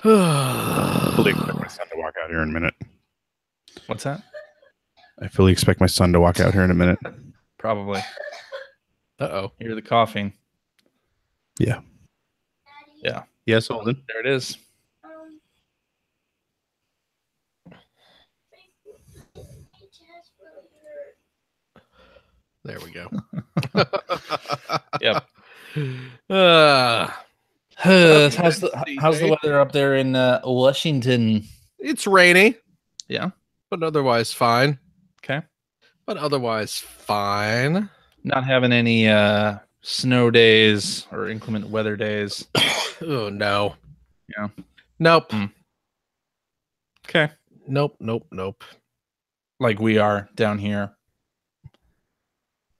I fully expect my son to walk out here in a minute. What's that? I fully expect my son to walk out here in a minute. Probably. Uh-oh. Hear the coughing. Yeah. Yeah. Yes, Holden. There it is. There we go. Yep. How's How's the weather up there in Washington? It's rainy. Yeah. But otherwise fine. Okay. But otherwise fine. Not having any snow days or inclement weather days. Oh, no. Yeah. Nope. Okay. Nope. Like we are down here.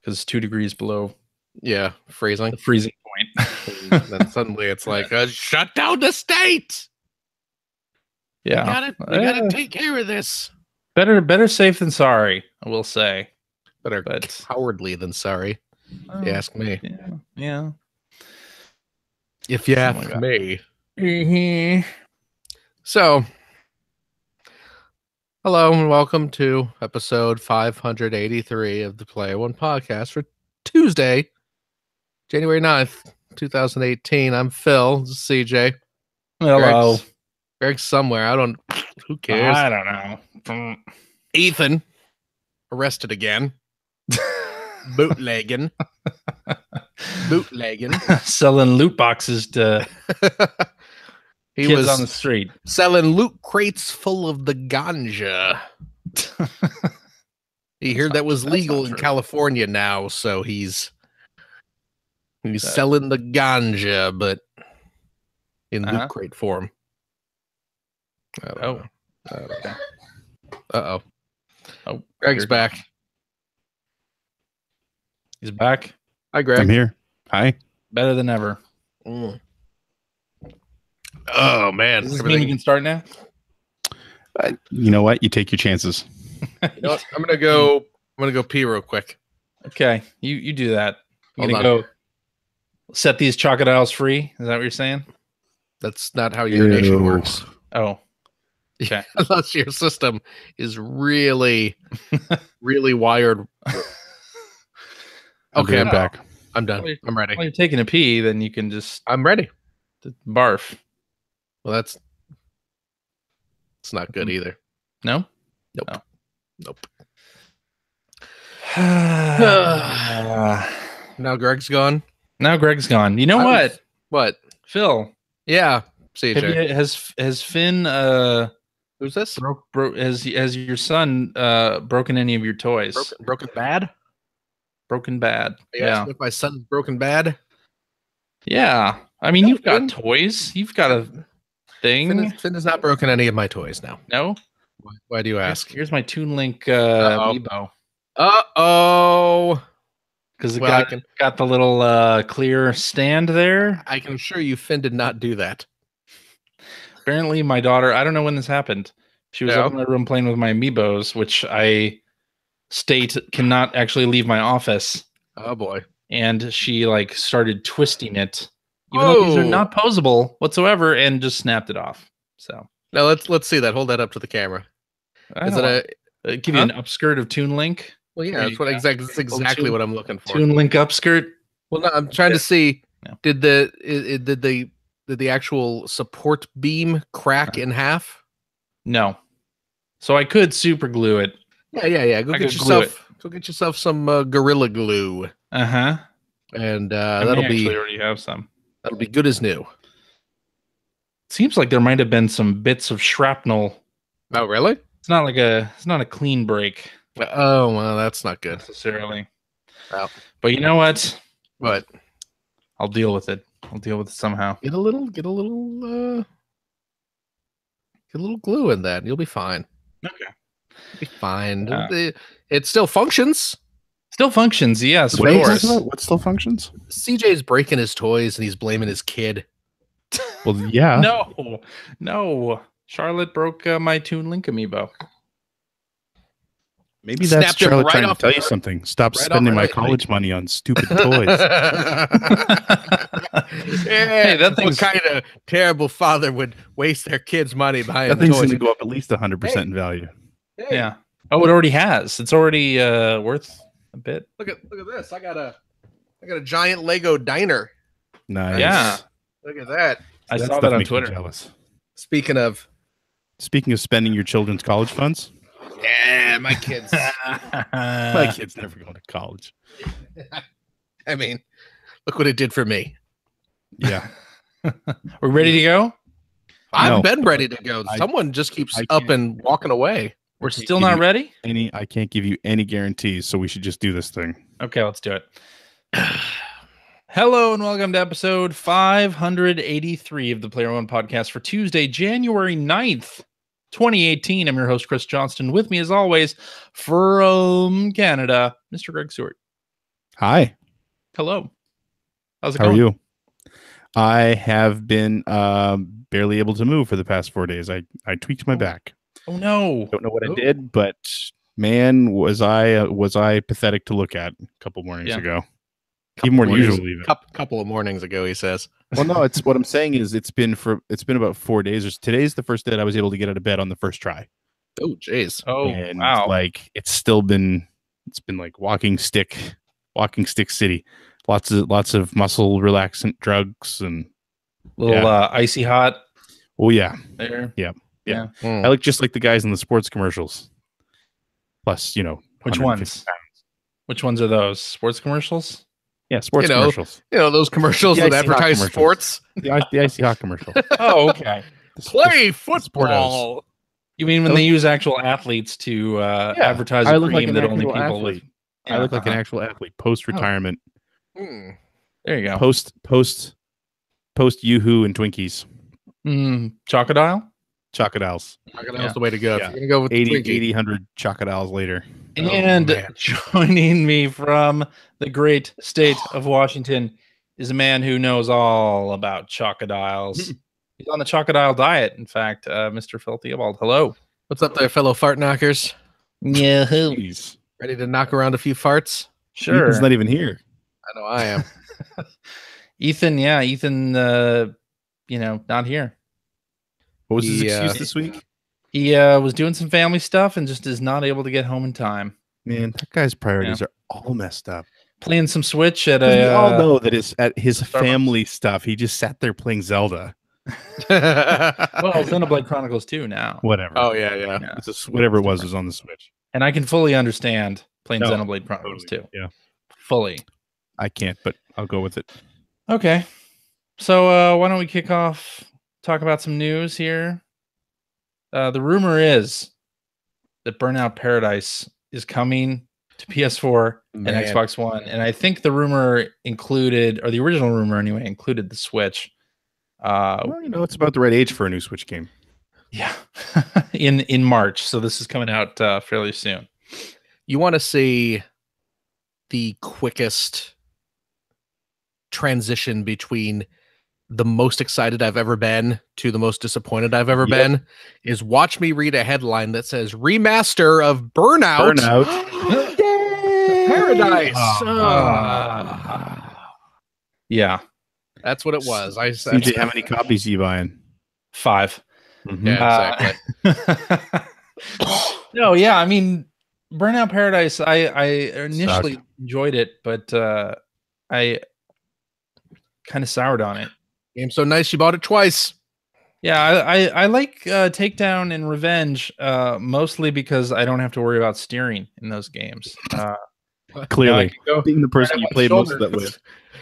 Because it's 2 degrees below Yeah, freezing. the freezing point. And then suddenly it's like, shut down the state. Yeah. We gotta take care of this. Better safe than sorry, I will say. Better But cowardly than sorry. If you ask me. Yeah. If you Oh ask my God. me. So, hello and welcome to episode 583 of the Player One podcast for Tuesday, January 9th, 2018. I'm Phil. This is CJ. Hello. Greg's somewhere. Who cares? I don't know. Ethan arrested again. Bootlegging. Selling loot boxes to He kids was on the street. selling loot crates full of the ganja. He heard that was legal in California now, so he's selling the ganja, but in loot crate form. Oh. Uh-oh. Oh, Greg's weird. back. He's back. Hi, Greg. I'm here. Hi. Better than ever. Mm. Oh, man. Does this mean we can start now? You know what? You take your chances. You know what? I'm gonna go pee real quick. Okay. You do that. You're Hold going to go set these crocodiles free? Is that what you're saying? That's not how urination Ew. works. Oh. Okay. Unless your system is really, really wired. I'll be Okay, right back. I'm done. I'm ready. While you're taking a pee, then you can just I'm ready. barf. Well, it's not good either. No? Nope. Now Now Greg's gone. Greg's gone. You know what? What? Phil, Yeah, CJ. has Finn Who's this? has your son broken any of your toys? Broken bad? Broken bad. Are you asking if my son's broken bad? Yeah. I mean, No, you've got Finn. toys. You've got a thing. Finn has not broken any of my toys now. No? Why do you ask? Here's my Toon Link Uh-oh. Amiibo. Uh-oh. Because it Well, got the little clear stand there. I can assure you Finn did not do that. Apparently, my daughter, I don't know when this happened. She was Yeah. up in my room playing with my Amiibos, which I state cannot actually leave my office. Oh, boy. And she started twisting it, even though these are not posable whatsoever, and just snapped it off. So Now let's see that. Hold that up to the camera. Is it give you an upskirt of Toon Link? Well, yeah, There that's you what go. that's exactly what I'm looking for. Toon Link upskirt? Well, no, I'm trying to see. No. Did the actual support beam crack in half? No. So I could super glue it. Yeah. Go I get could glue yourself some Gorilla Glue, Uh-huh. and I that'll may be actually already have some. good as new. Seems like there might have been some bits of shrapnel. Oh, really? It's not a clean break Oh, well, that's not good. necessarily. Well. But you know what? But I'll deal with it. I'll deal with it somehow. get a little glue in that, and you'll be fine. Okay. You'll be fine. It still functions. Still functions, yes, What of are you course. talking about? What still functions? CJ's breaking his toys, and he's blaming his kid. Well, yeah. No. Charlotte broke my Toon Link amiibo. Maybe that's Snapped him Charlotte right trying to off tell the- you something. Stop right spending off my the- college money on stupid toys. Hey, that thing's- what kind of terrible father would waste their kids' money buying That thing's going toys? to go up at least 100% in value. Hey, Yeah. Oh, it already has. It's already worth a bit. look at this. I got a giant Lego diner. Nice. Yeah. Look at that. I That saw stuff that on makes me Twitter. jealous. Speaking of, Spending your children's college funds, yeah, my kids. my kid's never going to college. I mean, look what it did for me. Yeah. We're ready to go? I've No. been ready to go. I- Someone just keeps I up can't- and walking away. We're can't still give not you ready? I can't give you any guarantees, so we should just do this thing. Okay, let's do it. Hello and welcome to episode 583 of the Player One podcast for Tuesday, January 9th, 2018. I'm your host, Chris Johnston. With me, as always, from Canada, Mr. Greg Stewart. Hi. Hello. How's it How are going? you? I have been barely able to move for the past 4 days. I tweaked my back. Oh, no. Don't know what Oh. I did, but man, was I pathetic to look at a couple mornings Yeah. ago. Even more than mornings- usual, even. Couple of mornings ago, he says. Well, no, it's what I'm saying is it's been about 4 days. Today's the first day that I was able to get out of bed on the first try. Oh, jeez. Oh, And wow. like it's been like walking stick city. Lots of muscle relaxant drugs and Little icy hot oh yeah. there. Hmm. I look just like the guys in the sports commercials. Plus, Which 150 ones? pounds. Which ones are those? Sports commercials? Yeah, sports You know, commercials. You know, those commercials The that icy hot advertise commercials. sports. The icy hot commercial. Oh, okay. Play Sportos. football. You mean when they use actual athletes to advertise I a look like cream an that only actual people athlete. with? I look like an uh-huh. actual athlete post retirement, Hmm. There you go. post Yoo-hoo and Twinkies, Chocodile. Chocodiles. That's the way to go. Yeah. If you're gonna go with the 80, Twinkie. 80, 100 Chocodiles later. And man. joining me from the great state of Washington is a man who knows all about chocodiles. He's on the chocodile diet, in fact, Mr. Phil Theobald. Hello. What's up there, fellow fart knockers? Yeah, Jeez. Ready to knock around a few farts? sure. Ethan's not even here. I know I am. Ethan, not here. What was his Yeah. excuse this week? He was doing some family stuff and just is not able to get home in time. Man, that guy's priorities are all messed up. Playing some Switch at 'Cause we all a know that it's at his Starbucks. family stuff. He just sat there playing Zelda. well, Xenoblade Chronicles 2 now. Whatever. Oh yeah. Yeah. It's just whatever it was on the Switch. And I can fully understand playing No, Xenoblade Chronicles Totally. 2. Yeah. Fully. I can't, but I'll go with it. Okay. So why don't we kick off, talk about some news here. The rumor is that Burnout Paradise is coming to PS4 Man. and Xbox One. And I think the rumor included, or the original rumor anyway, included the Switch. Well, it's about the right age for a new Switch game. Yeah. in March. So this is coming out fairly soon. You want to see the quickest transition between the most excited I've ever been to the most disappointed I've ever Yep. been is watch me read a headline that says remaster of Burnout, Paradise. Yeah. That's what it was. I said, CJ, how many copies are you buying? 5. Mhm. Yeah, exactly. No, yeah, I mean, Burnout Paradise, I initially Sucked. enjoyed it, but I kind of soured on it. Game's so nice you bought it twice. Yeah, I like Takedown and Revenge mostly because I don't have to worry about steering in those games. Clearly, I can go- being the person Right you up my played most of shoulder. that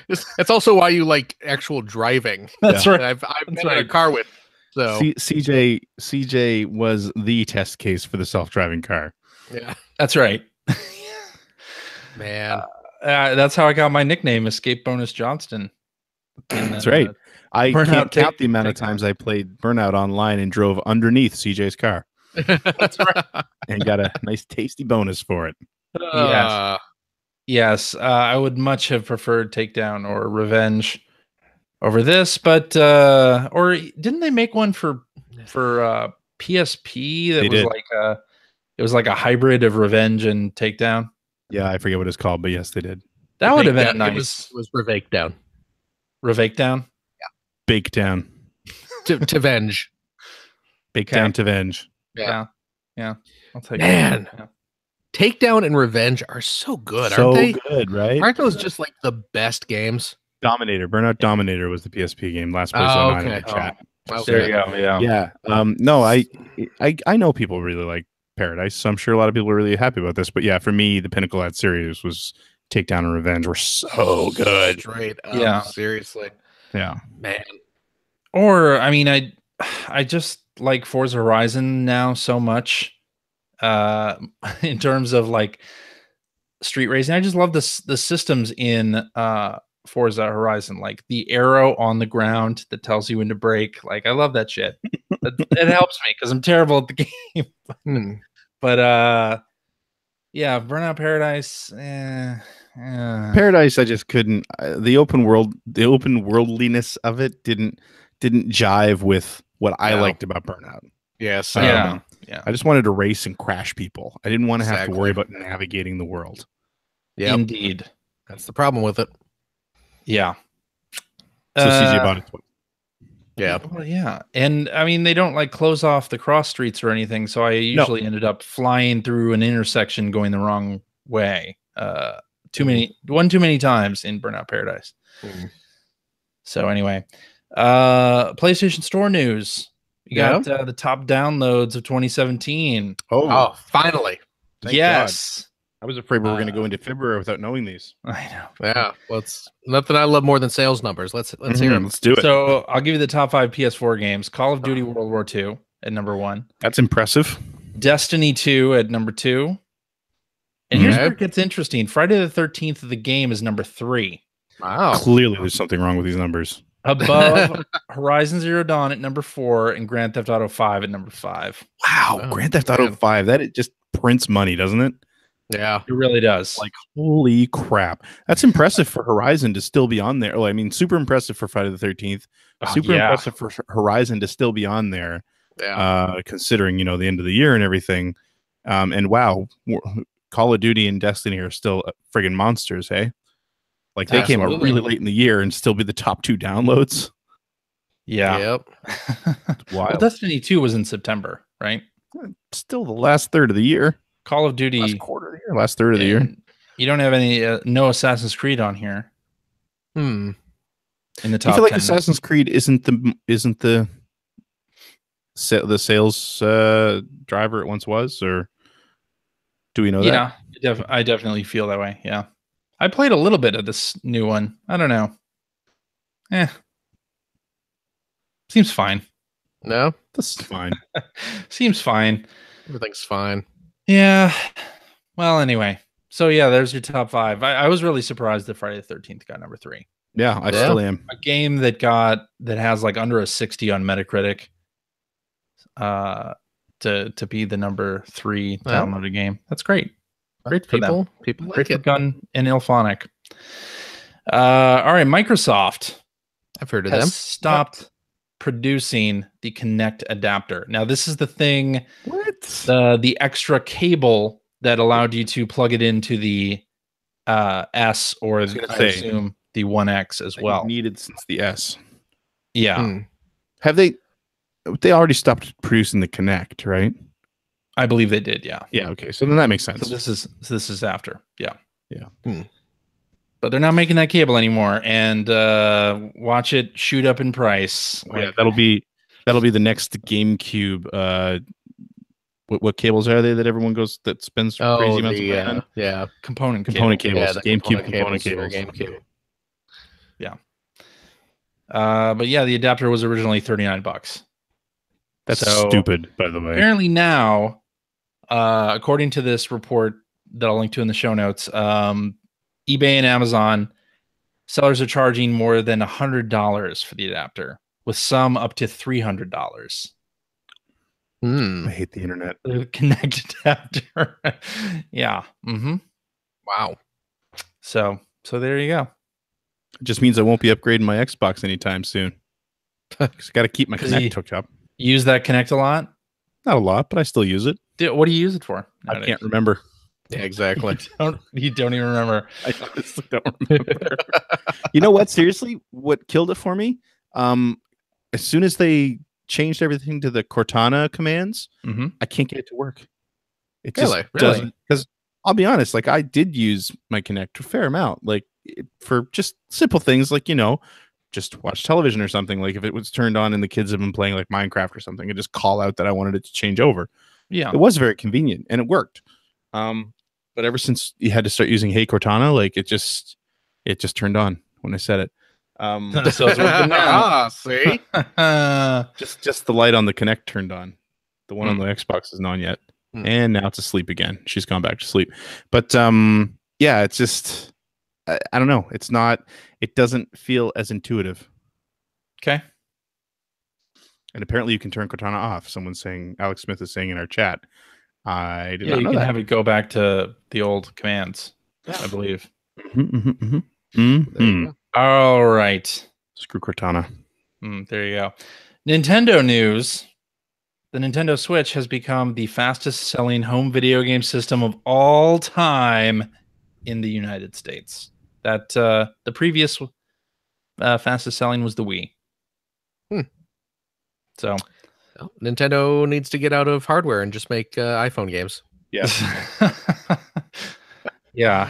with. It's also why you like actual driving. That's Yeah. right. I've That's been in a right. car with. So CJ was the test case for the self-driving car. yeah, That's right. man. That's how I got my nickname, Escape Bonus Johnston. That's right. I Burnout can't count Take- the amount of Takedown. times I played Burnout online and drove underneath CJ's car That's right. and got a nice tasty bonus for it. Uh, Yes, I would much have preferred Takedown or Revenge over this, but or didn't they make one for PSP that They was did. like a hybrid of Revenge and Takedown? Yeah, I forget what it's called, but yes, they did. That would have been Takedown. nice. It was Revake down. Revake down. Bake down. To venge. Bake Okay. down to venge. Yeah. I'll take Man. it. Yeah. Takedown and Revenge are so good, so aren't they? good, right? Aren't those just like the best games? Dominator. Burnout Dominator was the PSP game. Last place Oh, 09 in okay. the chat. Okay. There you go. Yeah. Yeah. No, I know people really like Paradise, so I'm sure a lot of people are really happy about this. But yeah, for me, the pinnacle of that series was Takedown and Revenge were so good. Straight up. Yeah. Seriously. Yeah. Man. Or I mean, I just like Forza Horizon now so much. In terms of like street racing, I just love the systems in Forza Horizon, like the arrow on the ground that tells you when to brake. Like I love that shit. It helps me because I'm terrible at the game. But yeah, Burnout Paradise. Paradise, I just couldn't. The open worldliness of it didn't jive with what I liked about Burnout. Yes. Yeah. I just wanted to race and crash people. I didn't want to have to Exactly. worry about navigating the world. Yeah. Indeed. That's the problem with it. Yeah. So CJ bought it twice. Yeah. Well, yeah. And I mean, they don't like close off the cross streets or anything. So I usually ended up flying through an intersection going the wrong way. Too many times in Burnout Paradise. So anyway, PlayStation Store news. You got the top downloads of 2017. Oh, finally. Thank yes. God. I was afraid we were going to go into February without knowing these. I know. Yeah. Well, it's nothing I love more than sales numbers. Let's hear them. Let's do it. So I'll give you the top 5 PS4 games. Call of Duty World War II at number 1. That's impressive. Destiny 2 at number 2. And here's where it gets interesting. Friday the 13th of the game is number 3. Wow. Clearly, there's something wrong with these numbers. Above Horizon Zero Dawn at number 4 and Grand Theft Auto 5 at number 5. Wow. Grand Theft Auto 5. That it just prints money, doesn't it? Yeah. It really does. Like, holy crap. That's impressive for Horizon to still be on there. Well, I mean, super impressive for Friday the 13th. Super impressive for Horizon to still be on there. Yeah. Considering, the end of the year and everything. And wow, Call of Duty and Destiny are still friggin' monsters, hey? Like they came out really late in the year and still be the top 2 downloads. Yeah. Yep. Wild. Well, Destiny 2 was in September, right? Still the last third of the year. Call of Duty. Last quarter of the year. Last third of the year. You don't have any no Assassin's Creed on here. In the top. I feel like 10. Assassin's Creed isn't the sales driver it once was, or do we know that? Yeah, I definitely feel that way. Yeah. I played a little bit of this new one. I don't know. Seems fine. No? That's fine. Seems fine. Everything's fine. Yeah. Well, anyway. So yeah, there's your top 5. I was really surprised that Friday the 13th got number 3. Yeah, I still am. A game that has like under a 60 on Metacritic. To be the number 3 downloaded game. That's great. Great for them. People like Great for it. Gun and Ilphonic. All right, Microsoft I've heard of has them. stopped producing the Kinect adapter. Now, this is the thing, the extra cable that allowed you to plug it into the S or I assume the 1X as well. Needed since the S. Yeah. Have they already stopped producing the Kinect, right? I believe they did, yeah. Yeah, okay. So then that makes sense. So this is after. Yeah. Yeah. But they're not making that cable anymore, and watch it shoot up in price. Yeah, that'll be the next GameCube. What cables are they that everyone that spends crazy amounts of money on? Yeah, component cables. Yeah, GameCube component cables. GameCube. Yeah. But yeah, the adapter was originally $39. That's stupid, by the way. Apparently now, according to this report that I'll link to in the show notes, eBay and Amazon sellers are charging more than $100 for the adapter, with some up to $300. I hate the internet. The Kinect adapter. Yeah. Wow. So there you go. It just means I won't be upgrading my Xbox anytime soon. Because I got to keep my Kinect hooked up. Use that Kinect a lot? Not a lot, but I still use it. What do you use it for? I can't remember. Yeah, exactly. You don't even remember. I honestly don't remember. You know what? Seriously, what killed it for me? As soon as they changed everything to the Cortana commands, I can't get it to work. It just doesn't. Because I'll be honest, like I did use my Kinect a fair amount, like for just simple things, like just watch television or something. Like if it was turned on and the kids have been playing like Minecraft or something, I just call out that I wanted it to change over. Yeah, it was very convenient and it worked. But ever since you had to start using Hey Cortana, like it just turned on when I said it. So it's working now. See, just the light on the Kinect turned on. The one on the Xbox isn't on yet, and now it's asleep again. She's gone back to sleep. But yeah, it's just I don't know. It's not. It doesn't feel as intuitive. Okay. And apparently, you can turn Cortana off. Alex Smith is saying in our chat. I did not know you can that. have it go back to the old commands, I believe. All right. Screw Cortana. There you go. Nintendo news. The Nintendo Switch has become the fastest selling home video game system of all time in the United States. That the previous fastest selling was the Wii. So Nintendo needs to get out of hardware and just make iPhone games. Yeah. Yeah.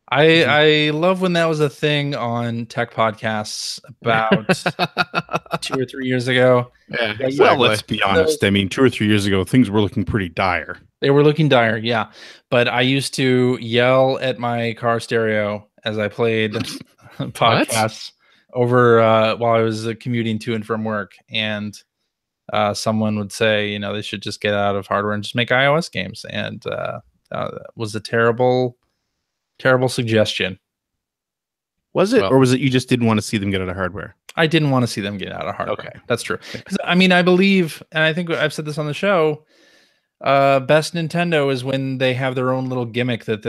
I love when that was a thing on tech podcasts about 2 or 3 years ago. Yeah, exactly. Well, let's be honest. I mean, 2 or 3 years ago, things were looking pretty dire. They were looking dire, yeah. But I used to yell at my car stereo as I played podcasts over while I was commuting to and from work. And someone would say, they should just get out of hardware and just make iOS games. And that was a terrible suggestion. Was it? Or was it you just didn't want to see them get out of hardware? I didn't want to see them get out of hardware. Okay. That's true. Because I mean, I believe, and I think I've said this on the show, best Nintendo is when they have their own little gimmick that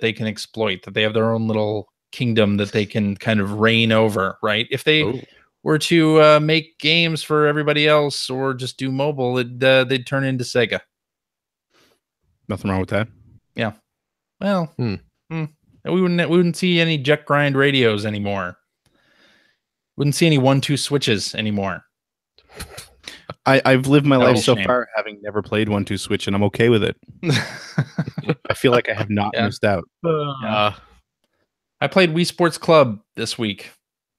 they can exploit, that they have their own little kingdom that they can kind of reign over, right? If they were to make games for everybody else or just do mobile, they'd turn into Sega. Nothing wrong with that. Yeah. Well, we wouldn't see any jet grind radios anymore. Wouldn't see any 1-2 switches anymore. I've lived my life so far having never played 1-2 switch, and I'm okay with it. I feel like I have not missed out. I played Wii Sports Club this week.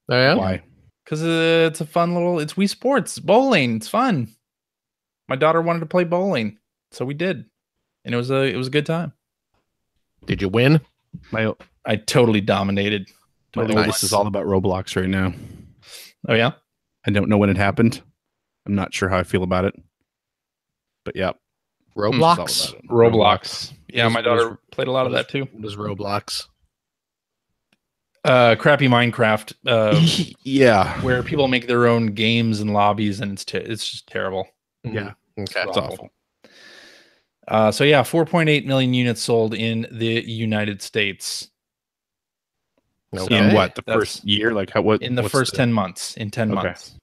Oh, yeah? Why? Because it's a fun it's Wii Sports bowling. It's fun. My daughter wanted to play bowling, so we did, and it was a good time. Did you win? I totally dominated. My oldest is all about Roblox right now. Oh yeah? I don't know when it happened. I'm not sure how I feel about it. But yeah. Roblox? Roblox. Yeah, my daughter played a lot of that too. What is Roblox? Crappy Minecraft. Yeah. Where people make their own games and lobbies, and it's just terrible. Yeah. Okay. It's awful. So yeah, 4.8 million units sold in the United States. Okay. In what, the first year? Like in the first 10 months. In 10 months.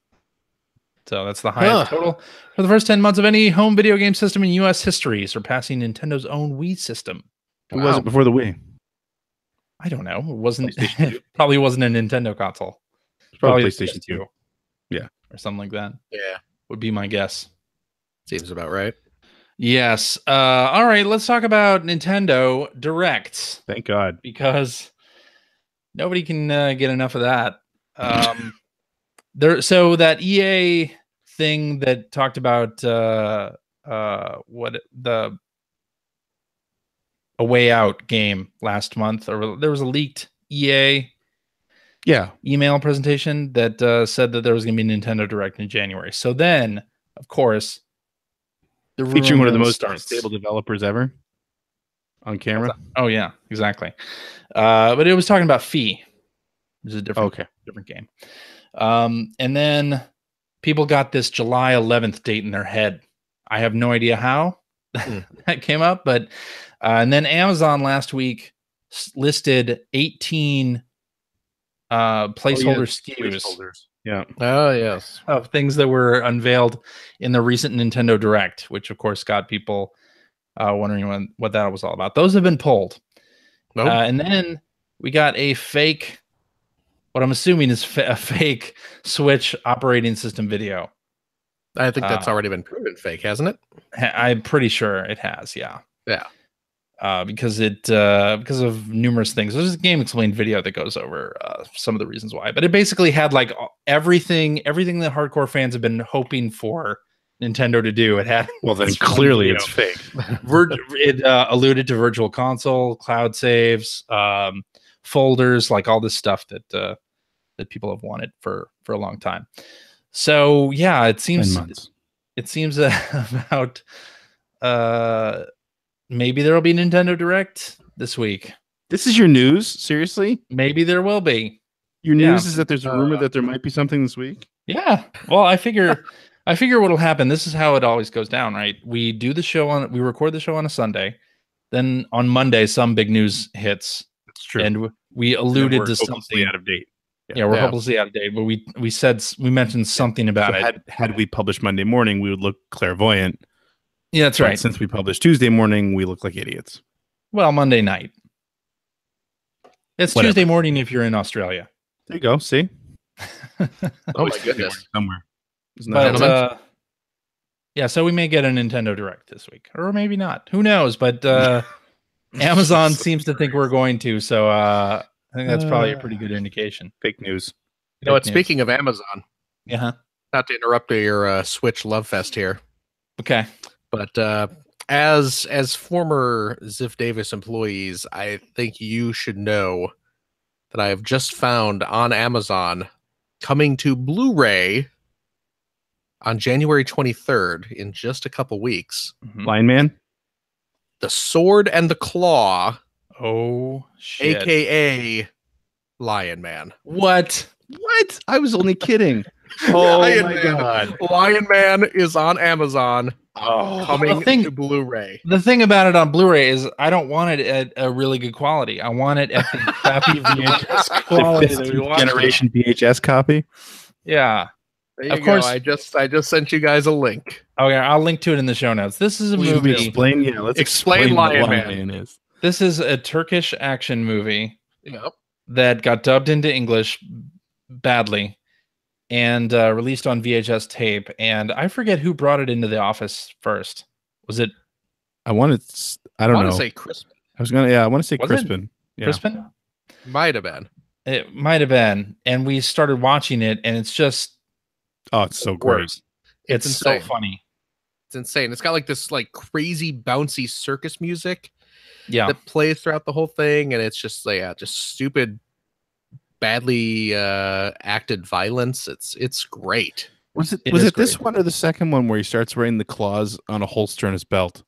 So that's the highest total for the first 10 months of any home video game system in U.S. history, surpassing Nintendo's own Wii system. Who was it before the Wii? I don't know. It wasn't probably wasn't a Nintendo console. It's probably PlayStation 2. Yeah. Or something like that. Yeah. Would be my guess. Seems about right. Yes. All right. Let's talk about Nintendo Directs. Thank God. Because nobody can get enough of that. So that EA thing that talked about A Way Out game last month, or there was a leaked EA email presentation that said that there was going to be a Nintendo Direct in January. So then, of course, featuring one of the most unstable developers ever on camera. Oh yeah, exactly. But it was talking about Fee, which is a different game. And then people got this July 11th date in their head. I have no idea how that came up, but and then Amazon last week listed 18 placeholder SKUs. Yeah. Oh, yes. Of things that were unveiled in the recent Nintendo Direct, which of course got people wondering what that was all about. Those have been pulled. Nope. And then we got a fake, what I'm assuming is a fake Switch operating system video. I think that's already been proven fake, hasn't it? I'm pretty sure it has, yeah. Yeah. Because of numerous things. There's a Game Explained video that goes over some of the reasons why. But it basically had like everything that hardcore fans have been hoping for Nintendo to do. It had well, then clearly it's fake. It alluded to Virtual Console, cloud saves, folders, like all this stuff that people have wanted for a long time. So yeah, it seems about maybe there will be Nintendo Direct this week. This is your news? Seriously? Maybe there will be. Your news is that there's a rumor that there might be something this week? Yeah. Well, I figure what'll happen. This is how it always goes down, right? We record the show on a Sunday. Then on Monday, some big news hits. That's true. And we alluded to something out of date. Yeah, we're hopelessly out of date, but we mentioned something about it. Had we published Monday morning, we would look clairvoyant. Yeah, that's right. Since we published Tuesday morning, we look like idiots. Well, Monday night. It's whatever. Tuesday morning if you're in Australia. There you go. See? Oh my goodness. Somewhere. But, yeah, so we may get a Nintendo Direct this week. Or maybe not. Who knows? But Amazon seems to think we're going to, so I think that's probably a pretty good indication. Fake news. You know what? Speaking of Amazon, not to interrupt your Switch love fest here. Okay. But as former Ziff Davis employees, I think you should know that I have just found on Amazon, coming to Blu-ray on January 23rd, in just a couple weeks. Blind Man? The Sword and the Claw. Oh, shit. AKA Lion Man. What? I was only kidding. Oh my God. Lion Man is on Amazon. Coming to Blu-ray. The thing about it on Blu-ray is I don't want it at a really good quality. I want it at the crappy VHS quality. Generation VHS copy. Yeah. There you go. I just sent you guys a link. Okay, I'll link to it in the show notes. This is a movie. Let's explain Lion Man is. This is a Turkish action movie that got dubbed into English badly and released on VHS tape. And I forget who brought it into the office first. Was it? I don't know. I want to say Crispin. I want to say Crispin. Yeah. Crispin? Might have been. It might have been. And we started watching it, and it's just... Oh, it's so great. It's so funny. It's insane. It's got like this like crazy bouncy circus music that plays throughout the whole thing, and it's just just stupid, badly acted violence. It's great. Was it this one or the second one where he starts wearing the claws on a holster on his belt?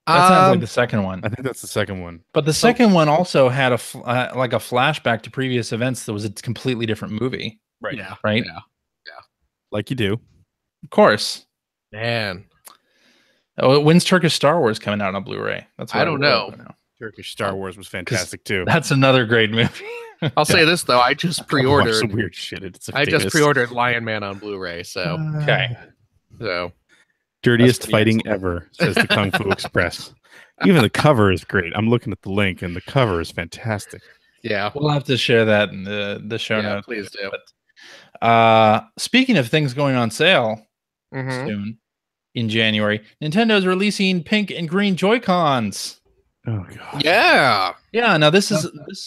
That sounds like the second one. I think that's the second one. But the second one also had like a flashback to previous events that was a completely different movie. Right. Yeah. Right? Yeah. Like you do. Of course. Man. Oh, when's Turkish Star Wars coming out on Blu-ray? That's what I don't know. Turkish Star Wars was fantastic too. That's another great movie. I'll say this though, I just pre-ordered some weird shit. I just pre-ordered Lion Man on Blu-ray, so okay. So dirtiest fighting ever, says the Kung Fu Express. Even the cover is great. I'm looking at the link and the cover is fantastic. Yeah. We'll have to share that in the show notes. Please do. But, speaking of things going on sale soon in January, Nintendo is releasing pink and green Joy-Cons. Oh god. Yeah. Yeah, now this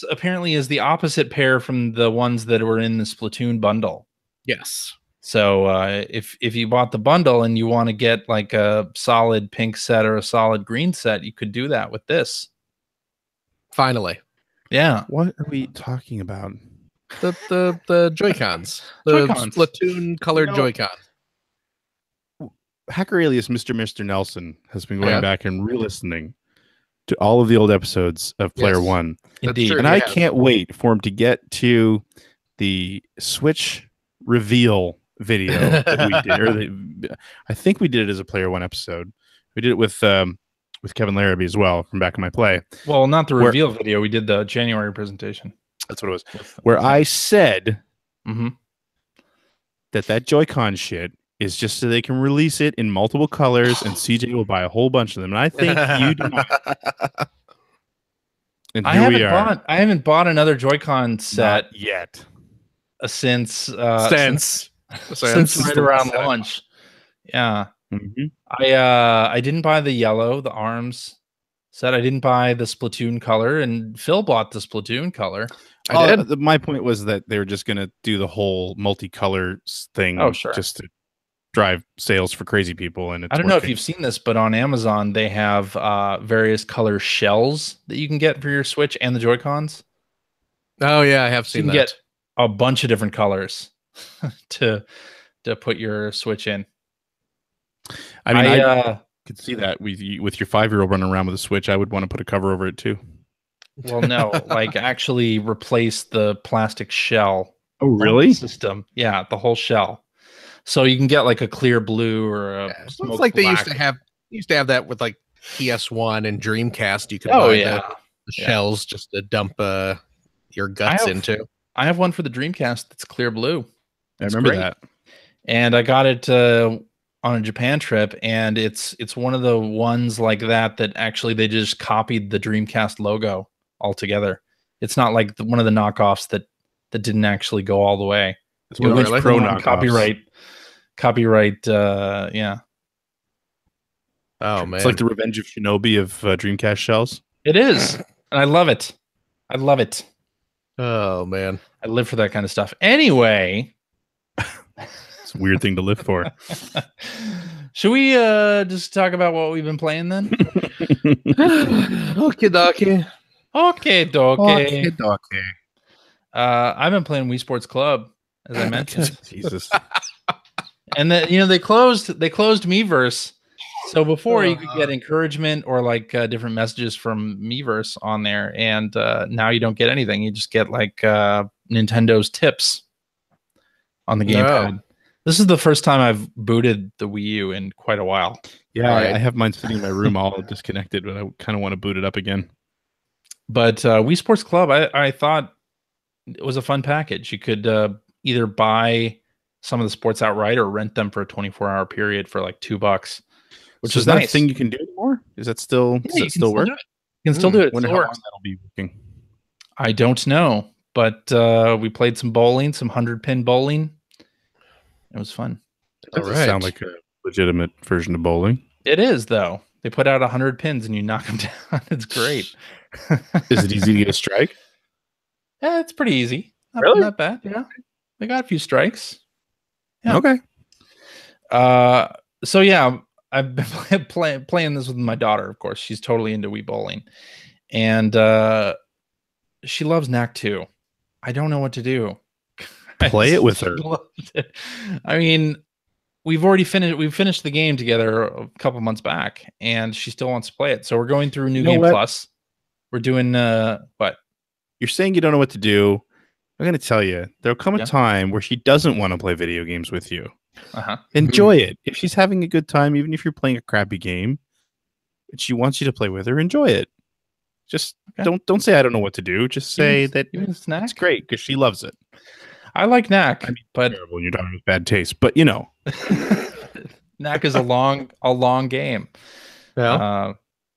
apparently is the opposite pair from the ones that were in the Splatoon bundle. Yes. So if you bought the bundle and you want to get like a solid pink set or a solid green set, you could do that with this. Finally. Yeah. What are we talking about? The Joy-Cons. The Splatoon colored Joy-Cons. Hacker alias Mr. Nelson has been going back and re-listening to all of the old episodes of Player One. Indeed. And I can't wait for him to get to the Switch reveal video that we did. I think we did it as a Player One episode. We did it with Kevin Larrabee as well from back in my play. Well, not the reveal video. We did the January presentation. That's what it was. Where I said that Joy-Con shit is just so they can release it in multiple colors, and CJ will buy a whole bunch of them. And I think you do not. And I haven't bought another Joy-Con set not yet. Since Since right around launch. Yeah. Mm-hmm. I didn't buy the yellow, the arms set. I didn't buy the Splatoon color, and Phil bought the Splatoon color. I did. My point was that they were just going to do the whole multicolor thing. Oh, sure. Just to drive sales for crazy people. And I don't know if you've seen this, but on Amazon they have various color shells that you can get for your Switch and the Joy-Cons. Oh yeah, I have seen that. You can get a bunch of different colors to put your Switch in. I mean, I could see that with your 5-year-old running around with a Switch. I would want to put a cover over it too. Well, no, like actually replace the plastic shell. Oh, really? System, yeah, the whole shell. So you can get like a clear blue or a smoke like black. they used to have that with like PS1 and Dreamcast. You could buy the shells just to dump your guts into. I have one for the Dreamcast that's clear blue. I remember that. And I got it on a Japan trip, and it's one of the ones like that actually they just copied the Dreamcast logo altogether. It's not like one of the knockoffs that didn't actually go all the way. It's one of those pro knockoffs. Copyright, yeah. Oh man, it's like the Revenge of Shinobi of Dreamcast shells. It is, and I love it. I love it. Oh man, I live for that kind of stuff. Anyway, it's a weird thing to live for. Should we just talk about what we've been playing then? Okay, dokie. I've been playing Wii Sports Club, as I mentioned. Jesus. And they closed Miiverse. So before you could get encouragement or like different messages from Miiverse on there, and now you don't get anything. You just get like Nintendo's tips on the gamepad. This is the first time I've booted the Wii U in quite a while. Yeah, I have mine sitting in my room all disconnected, but I kind of want to boot it up again. But Wii Sports Club, I thought it was a fun package. You could either buy some of the sports outright or rent them for a 24-hour period for like $2, which is that nice. A thing you can do anymore? Is that still still work? You can still do it. Wonder how long that'll be working. I don't know, but we played some bowling, some 100-pin bowling. It was fun. That doesn't sound like a legitimate version of bowling. It is, though. They put out 100 pins and you knock them down. It's great. Is it easy to get a strike? Yeah, it's pretty easy. Not bad. Yeah, they got a few strikes. Yeah. Okay. So yeah, I've been playing this with my daughter. Of course, she's totally into Wii bowling, and she loves Knack 2. I don't know what to do. Play it with her. I mean, we've finished the game together a couple months back, and she still wants to play it. So we're going through New Game Plus. We're doing what? You're saying you don't know what to do. I'm going to tell you, there'll come a time where she doesn't want to play video games with you. Enjoy it. If she's having a good time, even if you're playing a crappy game, and she wants you to play with her, enjoy it. Just don't say I don't know what to do. Just say that it's great because she loves it. I like Knack, but terrible. You're talking with bad taste, but you know, Knack is a long game. Yeah,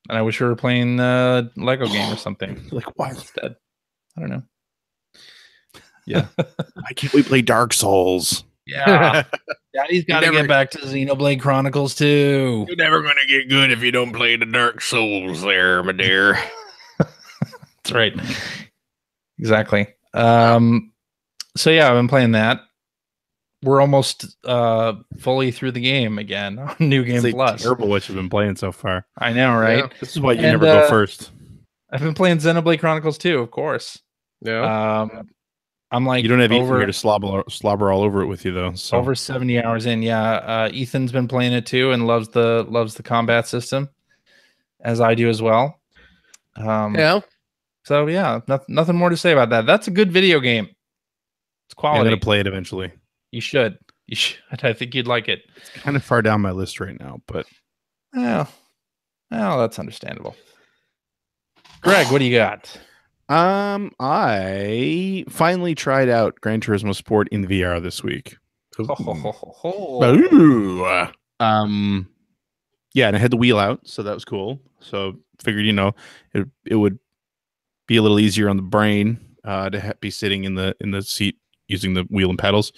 and I wish we were playing Lego game or something. Like why instead? I don't know. Yeah, why can't we play Dark Souls? Yeah, Daddy's got to get back to Xenoblade Chronicles 2. You're never going to get good if you don't play the Dark Souls, there, my dear. That's right. Exactly. So yeah, I've been playing that. We're almost fully through the game again on New Game Plus. Terrible what you've been playing so far. I know, right? Yeah. This is why you never go first. I've been playing Xenoblade Chronicles 2, of course. Yeah. I'm like, you don't have Ethan here to slobber all over it with you though. So. Over 70 hours in, yeah. Ethan's been playing it too and loves the combat system, as I do as well. Yeah. So yeah, nothing more to say about that. That's a good video game. It's quality. I'm gonna play it eventually. You should. I think you'd like it. It's kind of far down my list right now, but well, that's understandable. Greg, what do you got? I finally tried out Gran Turismo Sport in VR this week. Ooh. Yeah, and I had the wheel out, so that was cool. So figured, it would be a little easier on the brain to be sitting in the seat using the wheel and pedals.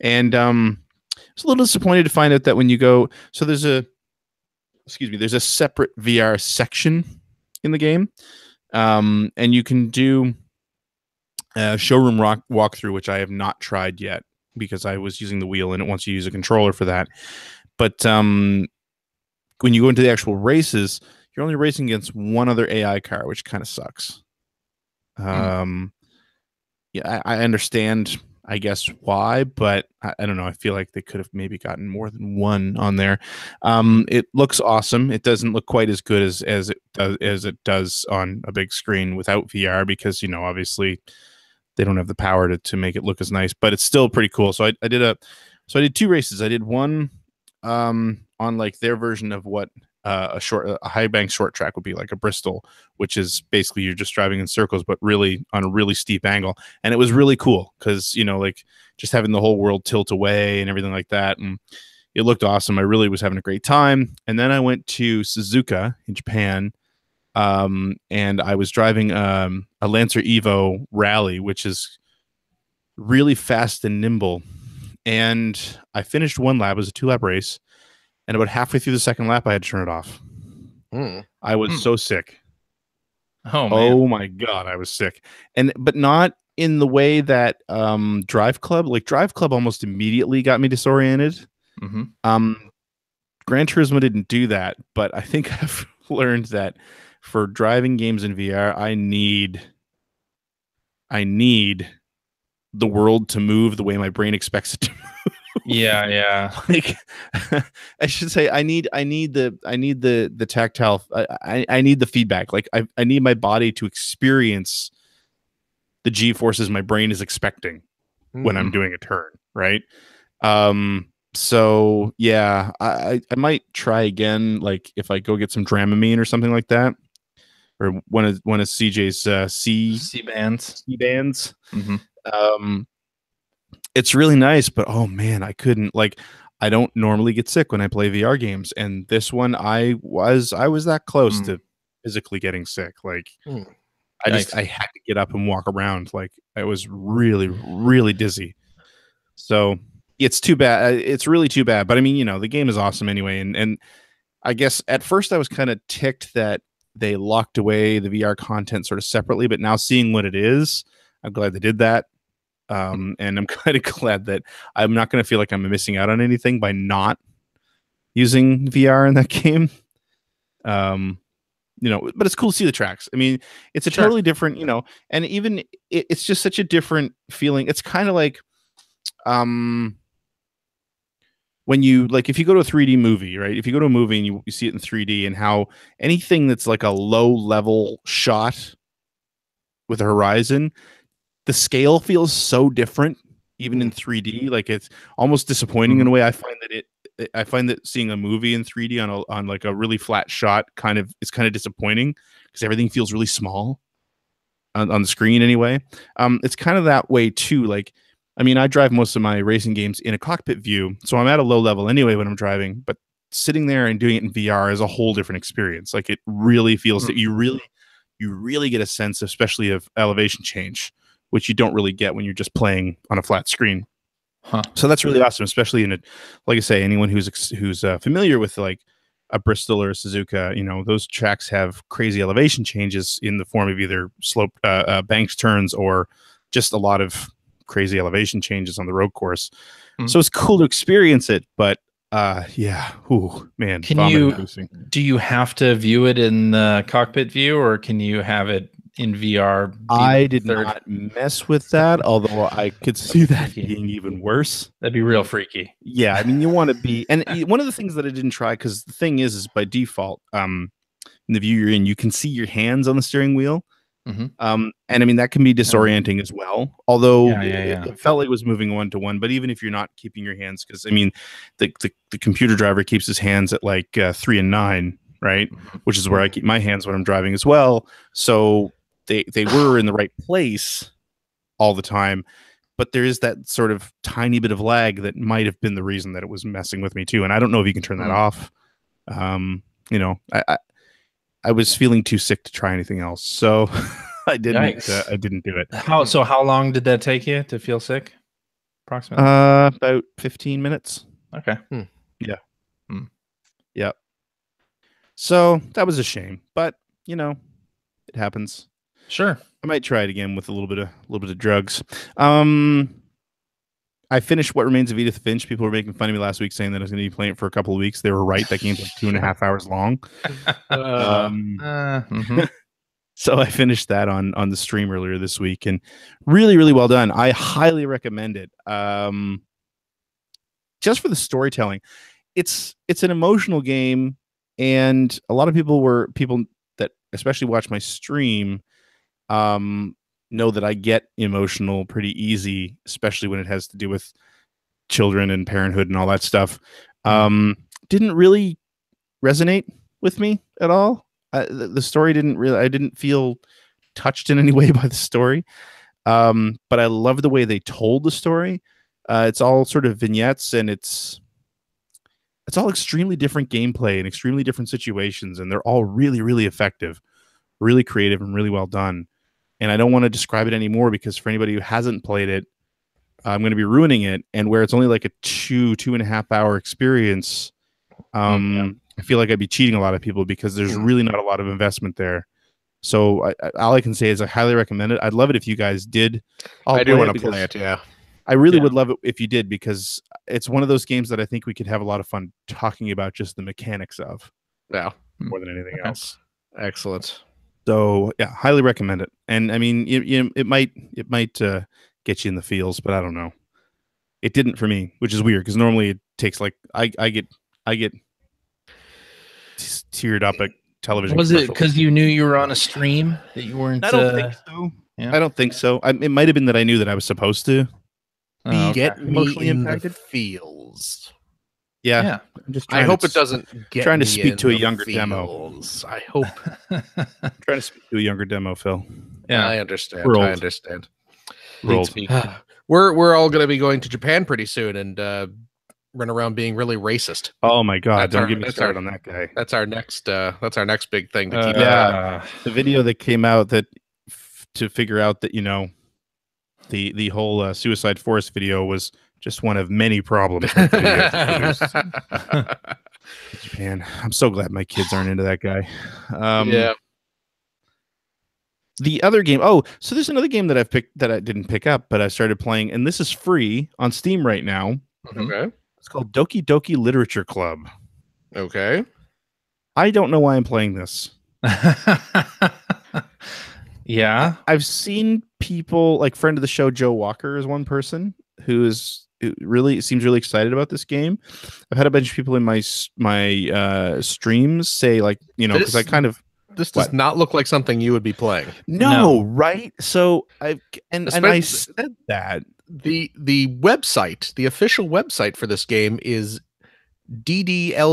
And I was a little disappointed to find out that when you go, so there's a separate VR section in the game, and you can do a showroom walkthrough, which I have not tried yet because I was using the wheel and it wants you to use a controller for that. But when you go into the actual races, you're only racing against one other AI car, which kind of sucks. Yeah, I understand, I guess, why, but I don't know. I feel like they could have maybe gotten more than one on there. It looks awesome. It doesn't look quite as good as it does on a big screen without VR because, obviously they don't have the power to make it look as nice, but it's still pretty cool. So I did two races. I did one on like their version of what a high bank short track would be, like a Bristol, which is basically you're just driving in circles, but really on a really steep angle. And it was really cool because, like just having the whole world tilt away and everything like that. And it looked awesome. I really was having a great time. And then I went to Suzuka in Japan. And I was driving a Lancer Evo Rally, which is really fast and nimble. And I finished one lap. It was a 2-lap race. And about halfway through the second lap, I had to turn it off. I was so sick. Oh, man. Oh my God, I was sick. But not in the way that Drive Club almost immediately got me disoriented. Gran Turismo didn't do that, but I think I've learned that for driving games in VR, I need the world to move the way my brain expects it to move. Yeah. Like, I should say, I need the tactile. I need the feedback. Like, I need my body to experience the G forces my brain is expecting when I'm doing a turn. Right. So yeah, I might try again. Like if I go get some Dramamine or something like that, or one of CJ's C bands. It's really nice, but oh man, I couldn't. Like, I don't normally get sick when I play VR games, and this one I was that close to physically getting sick. Like, I had to get up and walk around. Like, I was really, really dizzy. So it's too bad. It's really too bad. But I mean, the game is awesome anyway. And I guess at first I was kind of ticked that they locked away the VR content sort of separately, but now seeing what it is, I'm glad they did that. And I'm kind of glad that I'm not going to feel like I'm missing out on anything by not using VR in that game. But it's cool to see the tracks. I mean, it's a totally different, and even it's just such a different feeling. It's kind of like, when you if you go to a 3D movie, right? If you go to a movie and you see it in 3D, and how anything that's like a low level shot with a horizon, the scale feels so different, even in 3D. Like, it's almost disappointing in a way. I find that seeing a movie in 3D on like a really flat shot is kind of disappointing because everything feels really small on the screen anyway. It's kind of that way too. Like, I mean, I drive most of my racing games in a cockpit view, so I'm at a low level anyway when I'm driving, but sitting there and doing it in VR is a whole different experience. Like, it really feels that you really get a sense, especially of elevation change, which you don't really get when you're just playing on a flat screen. So that's really awesome, especially in like I say, anyone who's familiar with like a Bristol or a Suzuka, those tracks have crazy elevation changes in the form of either slope, banked turns, or just a lot of crazy elevation changes on the road course. So it's cool to experience it, but yeah, man. Do you have to view it in the cockpit view, or can you have it in VR? I did not mess with that, although I could see that being even worse. That'd be real freaky. Yeah, I mean, you want to be, and one of the things that I didn't try, because the thing is by default, in the view you're in, you can see your hands on the steering wheel. And I mean, that can be disorienting as well, although it felt like it was moving 1-to-1. But even if you're not keeping your hands, because I mean, the computer driver keeps his hands at like 3 and 9, right? Which is where I keep my hands when I'm driving as well. So they were in the right place all the time. but there is that sort of tiny bit of lag that might have been the reason that it was messing with me too. And I don't know if you can turn that off. You know, I was feeling too sick to try anything else, so I didn't. I didn't do it. How long did that take you to feel sick? Approximately about 15 minutes. Okay. Yeah. Yeah. So that was a shame, but you know, it happens. Sure. I might try it again with a little bit of drugs. I finished What Remains of Edith Finch. People were making fun of me last week saying that I was going to be playing it for a couple of weeks. They were right. That game's like 2.5 hours long. So I finished that on the stream earlier this week, and really, really well done. I highly recommend it. Just for the storytelling, it's an emotional game, and a lot of people that especially watch my stream know that I get emotional pretty easy, especially when it has to do with children and parenthood and all that stuff. Didn't really resonate with me at all. The story I didn't feel touched in any way by the story. But I love the way they told the story. It's all sort of vignettes, and it's all extremely different gameplay and extremely different situations, and they're all really, really effective, really creative, and really well done. And I don't want to describe it anymore because for anybody who hasn't played it, I'm going to be ruining it. And where it's only like a 2.5 hour experience, I feel like I'd be cheating a lot of people because there's really not a lot of investment there. So all I can say is I highly recommend it. I'd love it if you guys did. I do want to play it. Yeah. I really would love it if you did, because it's one of those games that I think we could have a lot of fun talking about just the mechanics of. Yeah. More than anything else. Excellent. So yeah, highly recommend it. And I mean, it might get you in the feels, but I don't know. It didn't for me, which is weird because normally it takes like I get teared up at television. Was it because you knew you were on a stream that you weren't? I don't think so. Yeah. I don't think so. It might have been that I knew that I was supposed to get emotionally impacted. impacted. Feels. Yeah. I'm just I hope it doesn't get trying to me speak to a in the younger feels. demo. I hope. Trying to speak to a younger demo, Phil. Yeah, I understand. We're old. I understand. We're We're all going to be going to Japan pretty soon and run around being really racist. Oh my God! Don't get me started on that guy. That's our next big thing to keep. The video that came out that to figure out that the whole Suicide Forest video was just one of many problems with videos. Japan. I'm so glad my kids aren't into that guy. The other game. Oh, so there's another game that I've picked that I didn't pick up, but I started playing, and this is free on Steam right now. Okay. It's called Doki Doki Literature Club. Okay. I don't know why I'm playing this. Yeah. I've seen people, like friend of the show, Joe Walker is one person who really seems really excited about this game. I've had a bunch of people in my streams say, like, because I kind of. This does not look like something you would be playing. No, right? So I said that the website, the official website for this game is ddlc.moe.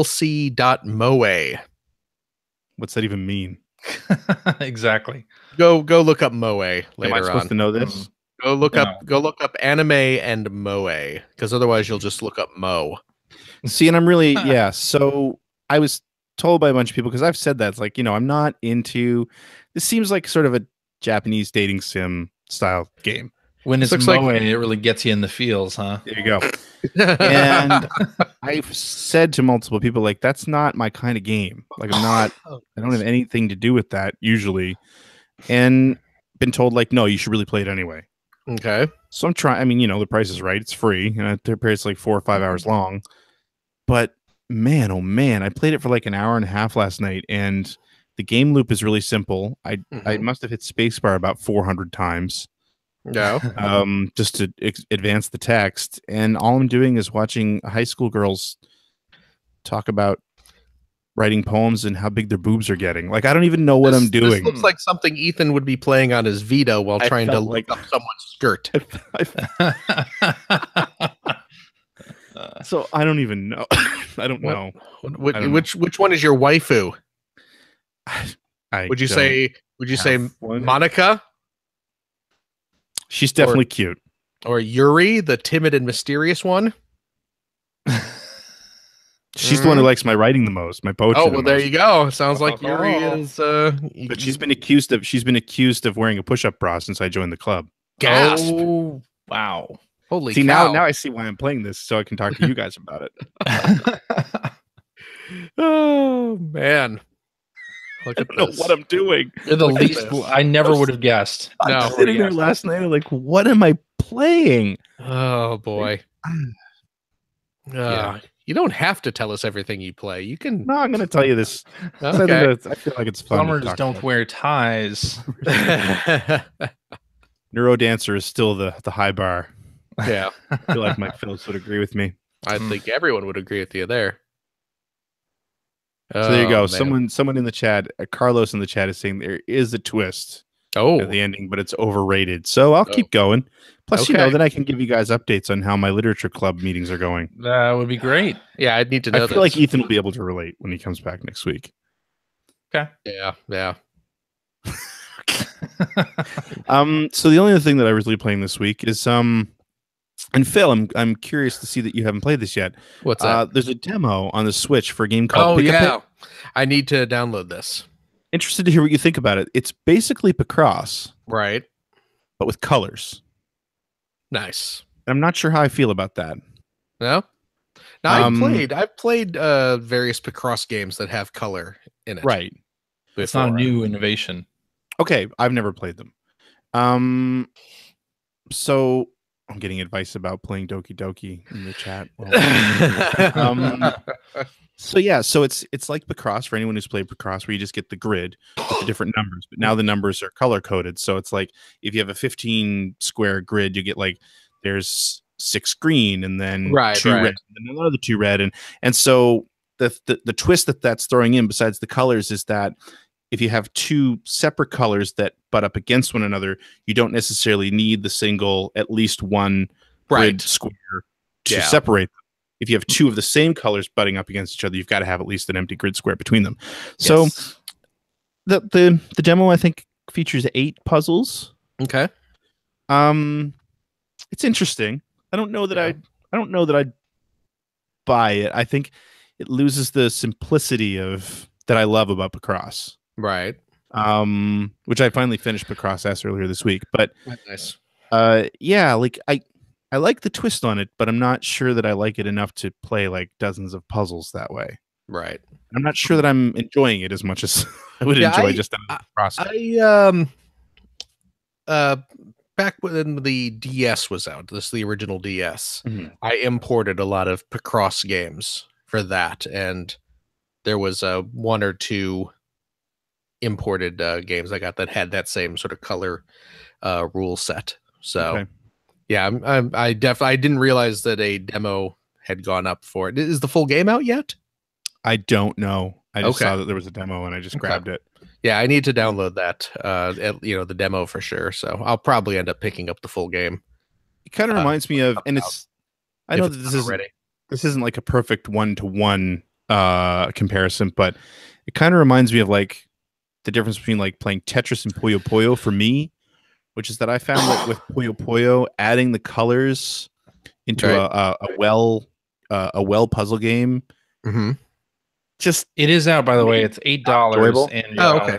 What's that even mean? Exactly. Go look up Moe later on. Am I supposed to know this? Go look up anime and Moe, because otherwise you'll just look up Mo. See, and I'm really so I was told by a bunch of people, because I've said that it's like, I'm not into this. Seems like sort of a Japanese dating sim style game. When it's Moe, it really gets you in the feels, huh? There you go. And I've said to multiple people, like, that's not my kind of game. Like, I don't have anything to do with that usually. And been told, like, no, you should really play it anyway. Okay. So I'm trying. I mean, the price is right. It's free. It's like 4 or 5 hours long. But man, oh man, I played it for like an hour and a half last night, and the game loop is really simple. I must have hit spacebar about 400 times. No. Just to advance the text, and all I'm doing is watching high school girls talk about writing poems and how big their boobs are getting. Like, I don't even know what I'm doing. This looks like something Ethan would be playing on his Vita while trying to look up someone's skirt. So I don't even know. I don't know. Which one is your waifu? Would you say one. Monica? She's definitely cute. Or Yuri, the timid and mysterious one. She's the one who likes my writing the most, my poetry. Oh, well, there you go. Sounds like Yuri is. But she's been accused of wearing a push-up bra since I joined the club. Gasp! Oh, wow! Holy See, cow! now I see why I'm playing this, so I can talk to you guys about it. Oh man! Look I at don't know this. what I'm doing. You're the least. I never would have guessed. I'm No. sitting there last night, like, what am I playing? Oh boy! Yeah. You don't have to tell us everything you play. You can. No, I'm going to tell you this. Okay. I feel like it's fun. Plumbers don't wear ties. Neurodancer is still the high bar. Yeah. I feel like Mike Phillips would agree with me. I think everyone would agree with you there. So there you go. Man. Someone in the chat, Carlos in the chat, is saying there is a twist Oh, at the ending, but it's overrated. So I'll keep going. Plus, Okay. then I can give you guys updates on how my literature club meetings are going. That would be great. yeah. I'd need to know. I feel like Ethan will be able to relate when he comes back next week. Okay. Yeah. Yeah. So the only other thing that I was really playing this week is and Phil, I'm curious to see that you haven't played this yet. What's that? There's a demo on the Switch for a game called Oh Pick a yeah. Pick. I need to download this. Interested to hear what you think about it. It's basically Picross, Right. but with colors. Nice. I'm not sure how I feel about that. No. Now I've played various Picross games that have color in it. Right. It's not a new innovation. Okay, I've never played them. So I'm getting advice about playing Doki Doki in the chat. So it's like Picross for anyone who's played Picross, where you just get the grid with the different numbers, but now the numbers are color coded. So it's like if you have a 15 square grid, you get like there's 6 green and then 2 red and then another 2 red, and so the twist that's throwing in besides the colors is that if you have 2 separate colors that butt up against one another, you don't necessarily need the single at least one grid square to separate them. If you have 2 of the same colors butting up against each other, you've got to have at least an empty grid square between them. So the demo, I think, features 8 puzzles. Okay. It's interesting. I don't know that I'd buy it. I think it loses the simplicity that I love about Picross. Right. Which I finally finished Picross S earlier this week. But nice. Yeah, like I like the twist on it, but I'm not sure that I like it enough to play like dozens of puzzles that way. Right. I'm not sure that I'm enjoying it as much as I would enjoy just a process. Back when the DS was out, the original DS, I imported a lot of Picross games for that, and there was 1 or 2 imported games I got that had that same sort of color rule set. So yeah, I didn't realize that a demo had gone up for it. Is the full game out yet? I don't know. I just saw that there was a demo and I just grabbed it. Yeah, I need to download that, the demo for sure. So I'll probably end up picking up the full game. It kind of reminds me of, and I know that this isn't like a perfect 1-to-1 comparison, but it kind of reminds me of like the difference between like playing Tetris and Puyo Puyo for me, which is that I found that with Puyo Puyo, adding the colors into a well puzzle game. Just it is out, by the way. It's $8, and okay.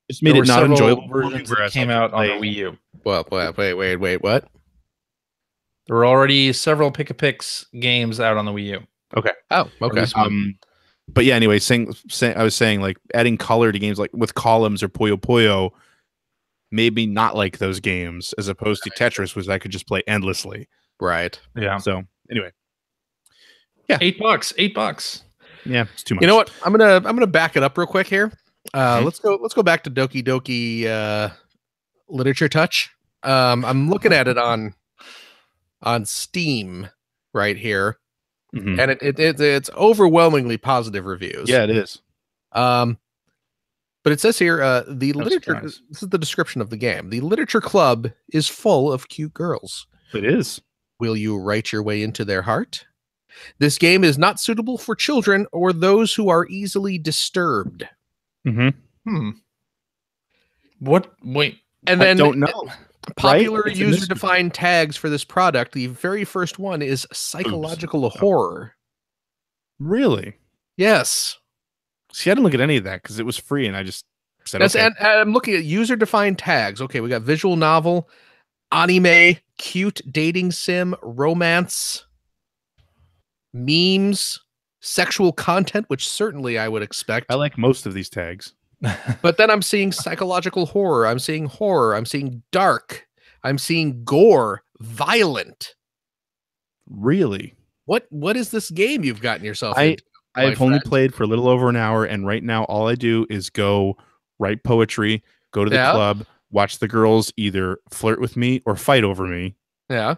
Just made it not enjoyable. Versions that came out on the Wii U. Well, wait, what? There were already several Pick-a-Picks games out on the Wii U. Okay. Oh, okay. But yeah, anyway, I was saying like adding color to games like with columns or Puyo Puyo made me not like those games as opposed to Tetris, which I could just play endlessly. Right. Yeah. So anyway, yeah, $8. Yeah, it's too much. You know what? I'm gonna back it up real quick here. Let's go back to Doki Doki Literature Touch. I'm looking at it on Steam right here, and it's overwhelmingly positive reviews. Yeah, it is. But it says here the literature. This is the description of the game. The literature club is full of cute girls. It is. Will you write your way into their heart? This game is not suitable for children or those who are easily disturbed. What? Wait. And then I don't know. popular user-defined tags for this product. The very first one is psychological horror. Really? Yes. See, I didn't look at any of that because it was free, and I just said, okay. And I'm looking at user-defined tags. Okay, we got visual novel, anime, cute dating sim, romance, memes, sexual content, which certainly I would expect. I like most of these tags. But then I'm seeing psychological horror. I'm seeing horror. I'm seeing dark. I'm seeing gore, violent. Really? What is this game you've gotten yourself into? I've only played for a little over an hour, and right now all I do is go write poetry, go to the club, watch the girls either flirt with me or fight over me. Yeah.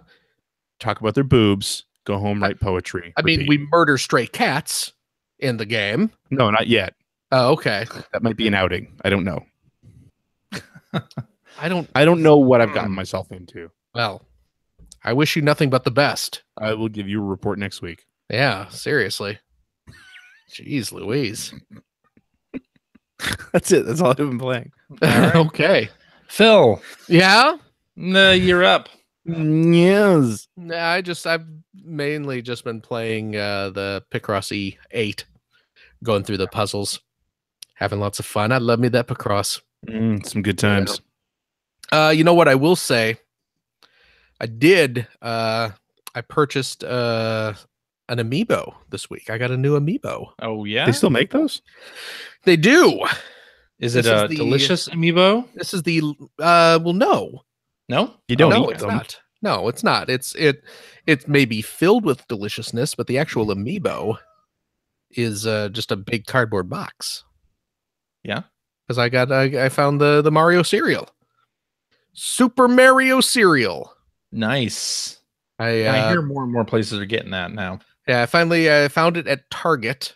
Talk about their boobs, go home, write poetry. I mean, we murder stray cats in the game. No, not yet. Oh, okay. That might be an outing. I don't know. I don't know what I've gotten myself into. Well, I wish you nothing but the best. I will give you a report next week. Yeah, seriously. Jeez Louise. That's it. That's all I've been playing. Right. Okay. Phil. Yeah? You're up. Yes. I've mainly just been playing the Picross E8, going through the puzzles, having lots of fun. I love me that Picross. Some good times. You know what I will say? I purchased an amiibo this week. I got a new amiibo. Oh yeah, they still make those? They do. Is it a delicious amiibo? This is the well, no, you don't. No, it's not. No, it's not. It may be filled with deliciousness, but the actual amiibo is just a big cardboard box. Yeah, because I found the Mario cereal, Super Mario cereal. Nice. I hear more and more places are getting that now. Yeah, I finally found it at Target.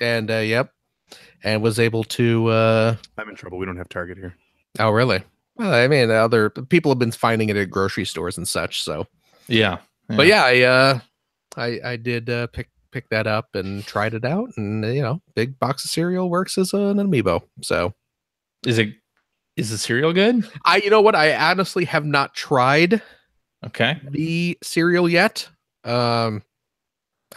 And yep, and was able to. I'm in trouble. We don't have Target here. Oh, really? Well, I mean, other people have been finding it at grocery stores and such. So yeah. But yeah, I did pick that up and tried it out, and big box of cereal works as an amiibo. So, is the cereal good? You know what? I honestly have not tried. Okay. The cereal yet. I'm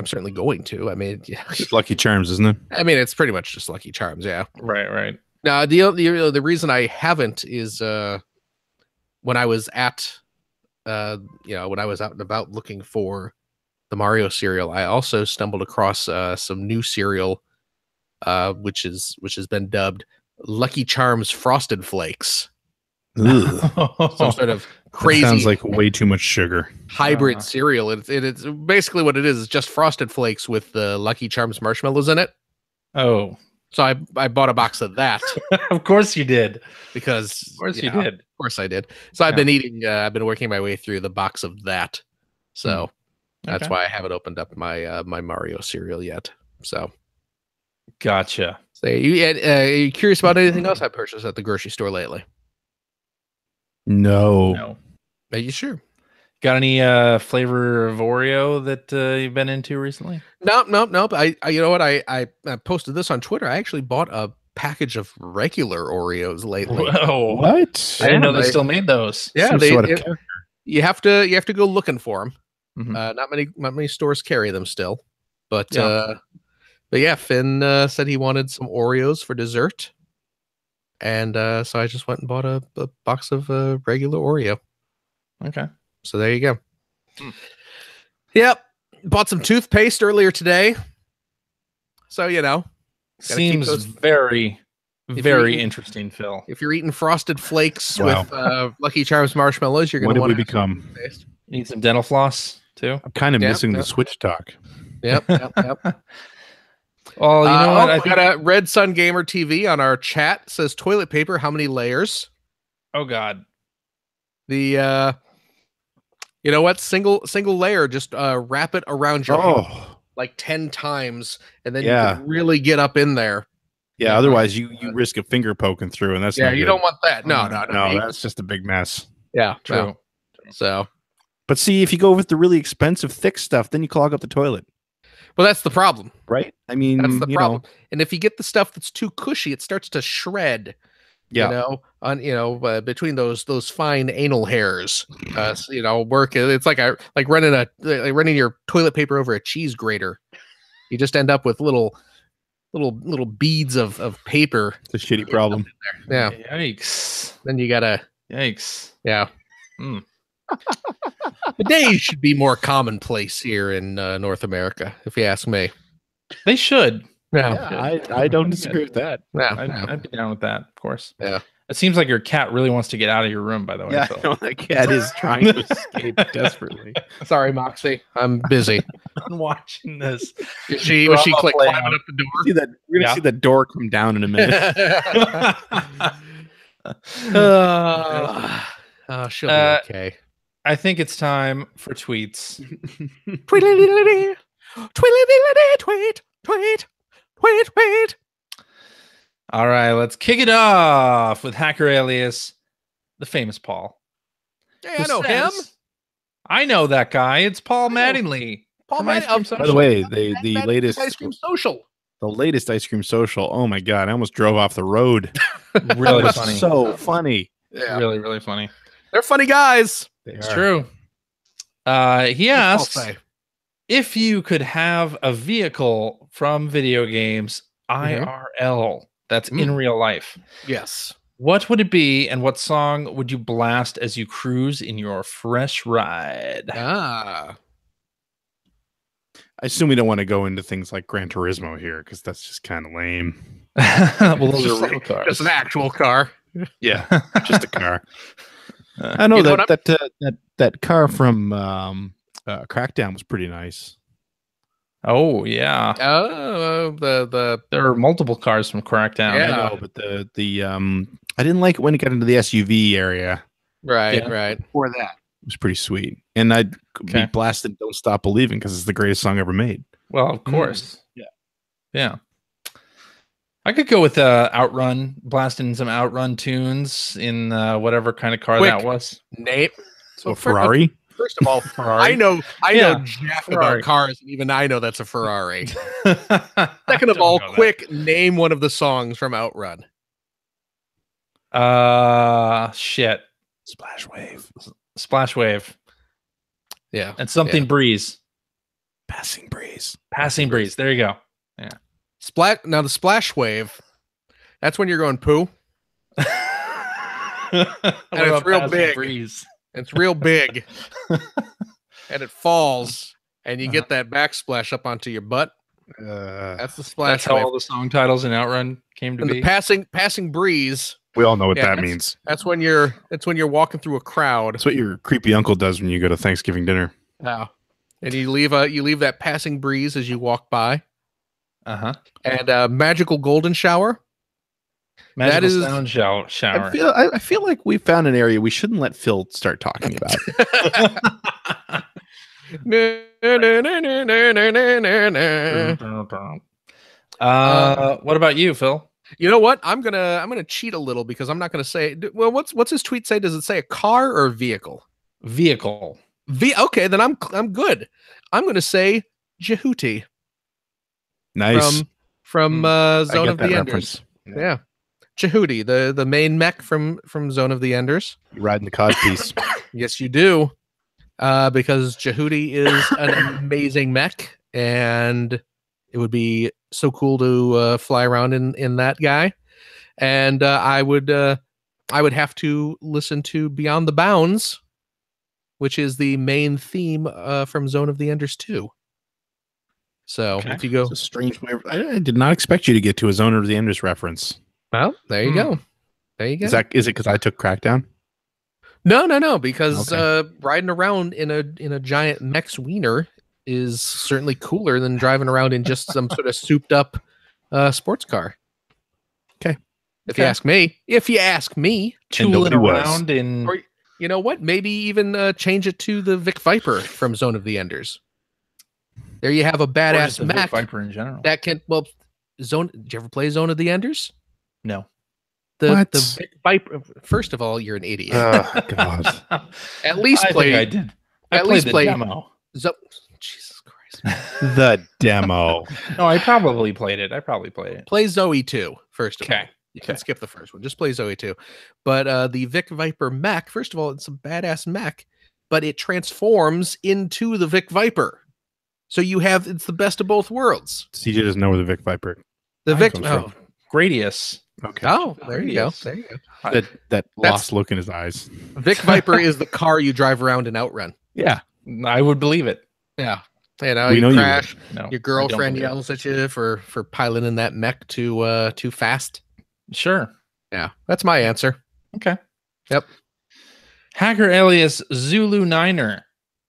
certainly going to. I mean, it's Lucky Charms, isn't it? I mean, it's pretty much just Lucky Charms. Yeah. Right. Now, the reason I haven't is when I was at when I was out and about looking for the Mario cereal, I also stumbled across some new cereal, which has been dubbed Lucky Charms Frosted Flakes. Some sort of crazy. That sounds like way too much sugar. Hybrid cereal. It's basically what it is. It's just Frosted Flakes with the Lucky Charms marshmallows in it. Oh, so I bought a box of that. Of course you did, because of course you did. Of course I did. So I've been eating. I've been working my way through the box of that. So that's why I haven't opened up my my Mario cereal yet. So, gotcha. So are you curious about anything else I purchased at the grocery store lately? No. Are you sure? Got any flavor of Oreo that you've been into recently? Nope. I you know what? I posted this on Twitter. I actually bought a package of regular Oreos lately. Whoa. What? I didn't know they still made those. Yeah, you have to go looking for them. Mm-hmm. Not many stores carry them still, but yeah, Finn said he wanted some Oreos for dessert. And so I just went and bought a box of regular Oreo. Okay. So there you go. Yep. Bought some toothpaste earlier today. So, seems very, very interesting, Phil. If you're eating Frosted Flakes with Lucky Charms marshmallows, you're going to want to become. Need some dental floss, too? I'm kind of missing the Switch talk. Yep. Well, you know what? I got a Red Sun Gamer TV on our chat. It says toilet paper. How many layers? Oh God. The you know what? Single layer. Just wrap it around your head like 10 times, and then you can really get up in there. Yeah. Otherwise, you risk a finger poking through, and that's you don't want that. No. That's just a big mess. Yeah. True. No. So, but see, if you go with the really expensive thick stuff, then you clog up the toilet. Well, that's the problem, right? I mean, that's the problem. And if you get the stuff that's too cushy, it starts to shred. Yeah. Between those fine anal hairs, work. It's like running your toilet paper over a cheese grater. You just end up with little beads of paper. It's a shitty problem. Yeah. Yikes. Then you gotta. Yikes. Yeah. Bidets should be more commonplace here in North America, if you ask me. They should. Yeah, I don't disagree with that. Yeah, I'd be down with that, of course. Yeah. It seems like your cat really wants to get out of your room, by the way. Yeah, Phil. I know, that cat is trying to escape desperately. Sorry, Moxie. I'm busy. I'm watching this. Was she climbing up the door? We're gonna see that door come down in a minute. She'll be okay. I think it's time for tweets. Tweet. All right, let's kick it off with Hacker Alias, the famous Paul. Hey, I know him. I know that guy. It's Paul Mattingly. Paul By the way, the latest Ice Cream Social. The latest Ice Cream Social. Oh my god, I almost drove off the road. Really funny. So funny. Yeah. Really, really funny. They're funny guys. It's true. He asks if you could have a vehicle from video games, IRL, that's in real life. Yes. What would it be, and what song would you blast as you cruise in your fresh ride? I assume we don't want to go into things like Gran Turismo here because that's just kind of lame. Well, those are real cars. Just an actual car. Yeah, just a car. I know that car from Crackdown was pretty nice. Oh yeah. There are multiple cars from Crackdown. Yeah. I know, but the I didn't like it when it got into the SUV area. Right. Before that, it was pretty sweet, and I'd be blasted "Don't Stop Believing" because it's the greatest song ever made. Well, of course. Yeah. I could go with Outrun, blasting some Outrun tunes in whatever kind of car that was. Nate. So Ferrari. First of all, Ferrari. I know jack about cars, and even I know that's a Ferrari. Second of all, quick, name one of the songs from Outrun. Shit. Splash Wave. Yeah. And something Breeze. Passing Breeze. There you go. Yeah. Now the Splash Wave, that's when you're going poo. And it's real big. Breeze? It's real big. And it falls, and you get that backsplash up onto your butt. That's the Splash That's how Wave. all the song titles in Outrun came to and be. The passing breeze. We all know what that means. That's when you're walking through a crowd. That's what your creepy uncle does when you go to Thanksgiving dinner. Yeah. And you leave that passing breeze as you walk by. And magical golden shower. Magical sound shower. I feel like we found an area we shouldn't let Phil start talking about. What about you, Phil? You know what? I'm gonna cheat a little because I'm not gonna say. Well, what's his tweet say? Does it say a car or a vehicle? Vehicle. Okay, then I'm good. I'm gonna say Jehuti. Nice. From Zone of the Enders. Yeah. Jehuti, the main mech from Zone of the Enders. You riding the cod piece. Yes, you do. Because Jehuti is an amazing mech, and it would be so cool to fly around in that guy. And I would have to listen to Beyond the Bounds, which is the main theme from Zone of the Enders 2. So if you go, it's a strange way. I did not expect you to get to a Zone of the Enders reference. Well, there you go. There you go. Is it because I took Crackdown? No. Because riding around in a giant mech's wiener is certainly cooler than driving around in just some sort of souped up sports car. Okay. If you ask me, tooling around in. Or you know what? Maybe even change it to the Vic Viper from Zone of the Enders. There you have a badass mech. Viper in general. That can Zone. Did you ever play Zone of the Enders? No. The Vic Viper. First of all, you're an idiot. Oh God. At least play. I did. I played the demo. Jesus Christ. The demo. No, I probably played it. Play Zoe 2 first of all. You can skip the first one. Just play Zoe 2. But the Vic Viper mech, first of all, it's a badass mech, but it transforms into the Vic Viper. So it's the best of both worlds. CJ doesn't know where the Vic Viper. The Vic Gradius. Okay. Oh, there you go. There you go. That lost look in his eyes. Vic Viper is the car you drive around and outrun. Yeah, I would believe it. Yeah. You know, We know you crash. No, Your girlfriend yells at you for piloting that mech too fast. Sure. Yeah, that's my answer. Okay. Yep. Hacker alias Zulu Niner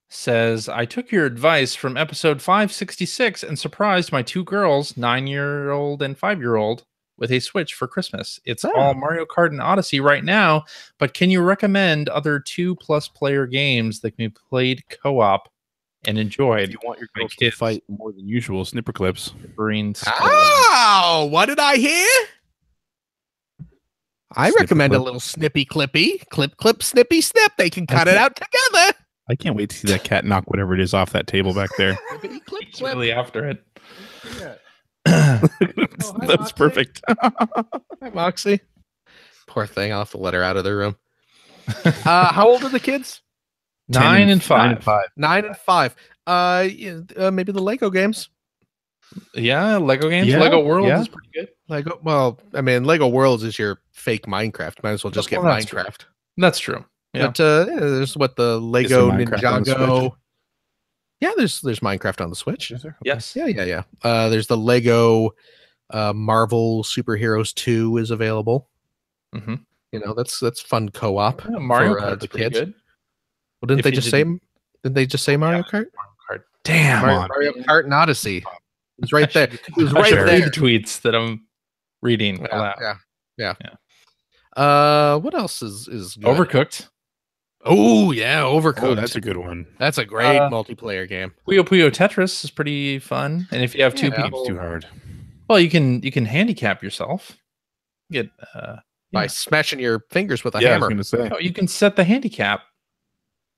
says, I took your advice from episode 566 and surprised my 2 girls, 9-year-old and 5-year-old, with a Switch for Christmas. It's all Mario Kart and Odyssey right now, but can you recommend other 2+ player games that can be played co-op and enjoyed? If you want your girls to fight more than usual, Snipper Clips. Oh, what did I hear? I recommend a little snippy clippy. Clip, snippy, snip. They can cut it out together. I can't wait to see that cat knock whatever it is off that table back there. He's really after it. That's perfect. Hi, Moxie. Poor thing. I'll have to let her out of the room. How old are the kids? 9 and 5. 9 and 5. Maybe the Lego games. Yeah, Lego games. Yeah, Lego Worlds is pretty good. Lego. Well, I mean, Lego Worlds is your fake Minecraft. Might as well just get Minecraft. That's true. Yeah. But there's what the Lego Ninjago. The Yeah, there's Minecraft on the Switch. Is there? Okay. Yes. Yeah. There's the Lego Marvel Superheroes 2 is available. Mm-hmm. You know, that's fun co-op. Yeah, Mario for, Kart's the pretty kids. good. Well, didn't If they you just say? Didn't they just say Mario Kart? Damn. Mario Kart and Odyssey. It was right there. It was I right should read there. the tweets that I'm reading. Yeah. What else is good? Overcooked. Oh yeah, Overcooked. Oh, that's a good one. That's a great multiplayer game. Puyo Puyo Tetris is pretty fun, and if you have 2 It's people, too hard. well, you can handicap yourself. Get By smashing your fingers with a Yeah, I hammer. was gonna say. you can set the handicap.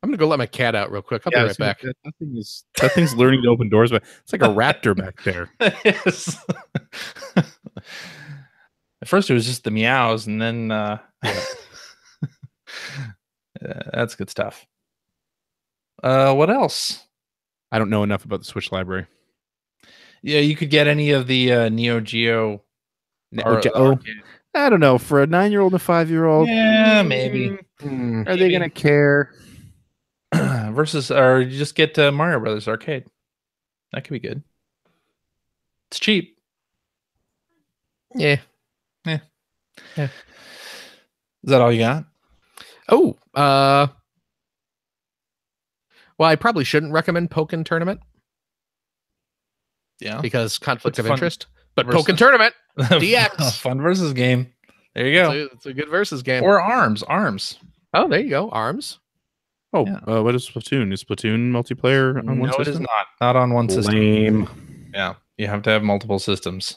I'm gonna go let my cat out real quick. I'll be right back. That thing's learning to open doors, but it's like a raptor back there. Yes. At first, it was just the meows, and then that's good stuff. What else? I don't know enough about the Switch library. Yeah, you could get any of the Neo Geo. I don't know. For a 9-year-old and a 5-year-old, Yeah, maybe. Are they gonna care? Versus, or you just get Mario Brothers Arcade. That could be good. It's cheap. Yeah. Is that all you got? Oh, well, I probably shouldn't recommend Pokken Tournament Yeah. because conflict It's of fun interest. But versus- Pokken Tournament, DX. Fun versus game. There you go. It's a good versus game. Or arms. Oh, there you go. Arms. Oh, Yeah. what is Splatoon? Is Splatoon multiplayer on one No, it is system? not. Not on one system. Lame. Yeah. You have to have multiple systems.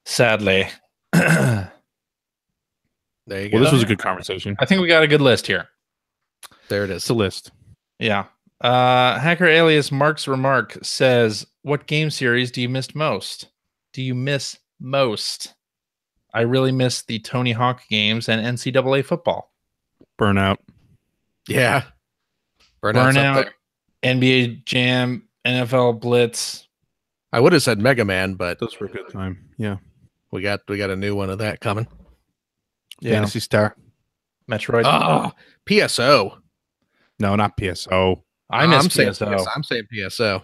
Sadly. I There you go. Well, this was a good conversation. think we got a good list here. There it is. It's a list. Yeah. Hacker alias Mark's Remark says, what game series do you miss most? I really miss the Tony Hawk games and NCAA football. Burnout. Yeah. Burnout's up Burnout, there. NBA Jam, NFL Blitz. I would have said Mega Man, but Those were a good time. Yeah. we got a new one of that coming. Yeah. Fantasy Star. Metroid. Oh, PSO. No, not PSO. I miss I'm saying PSO. I'm saying PSO.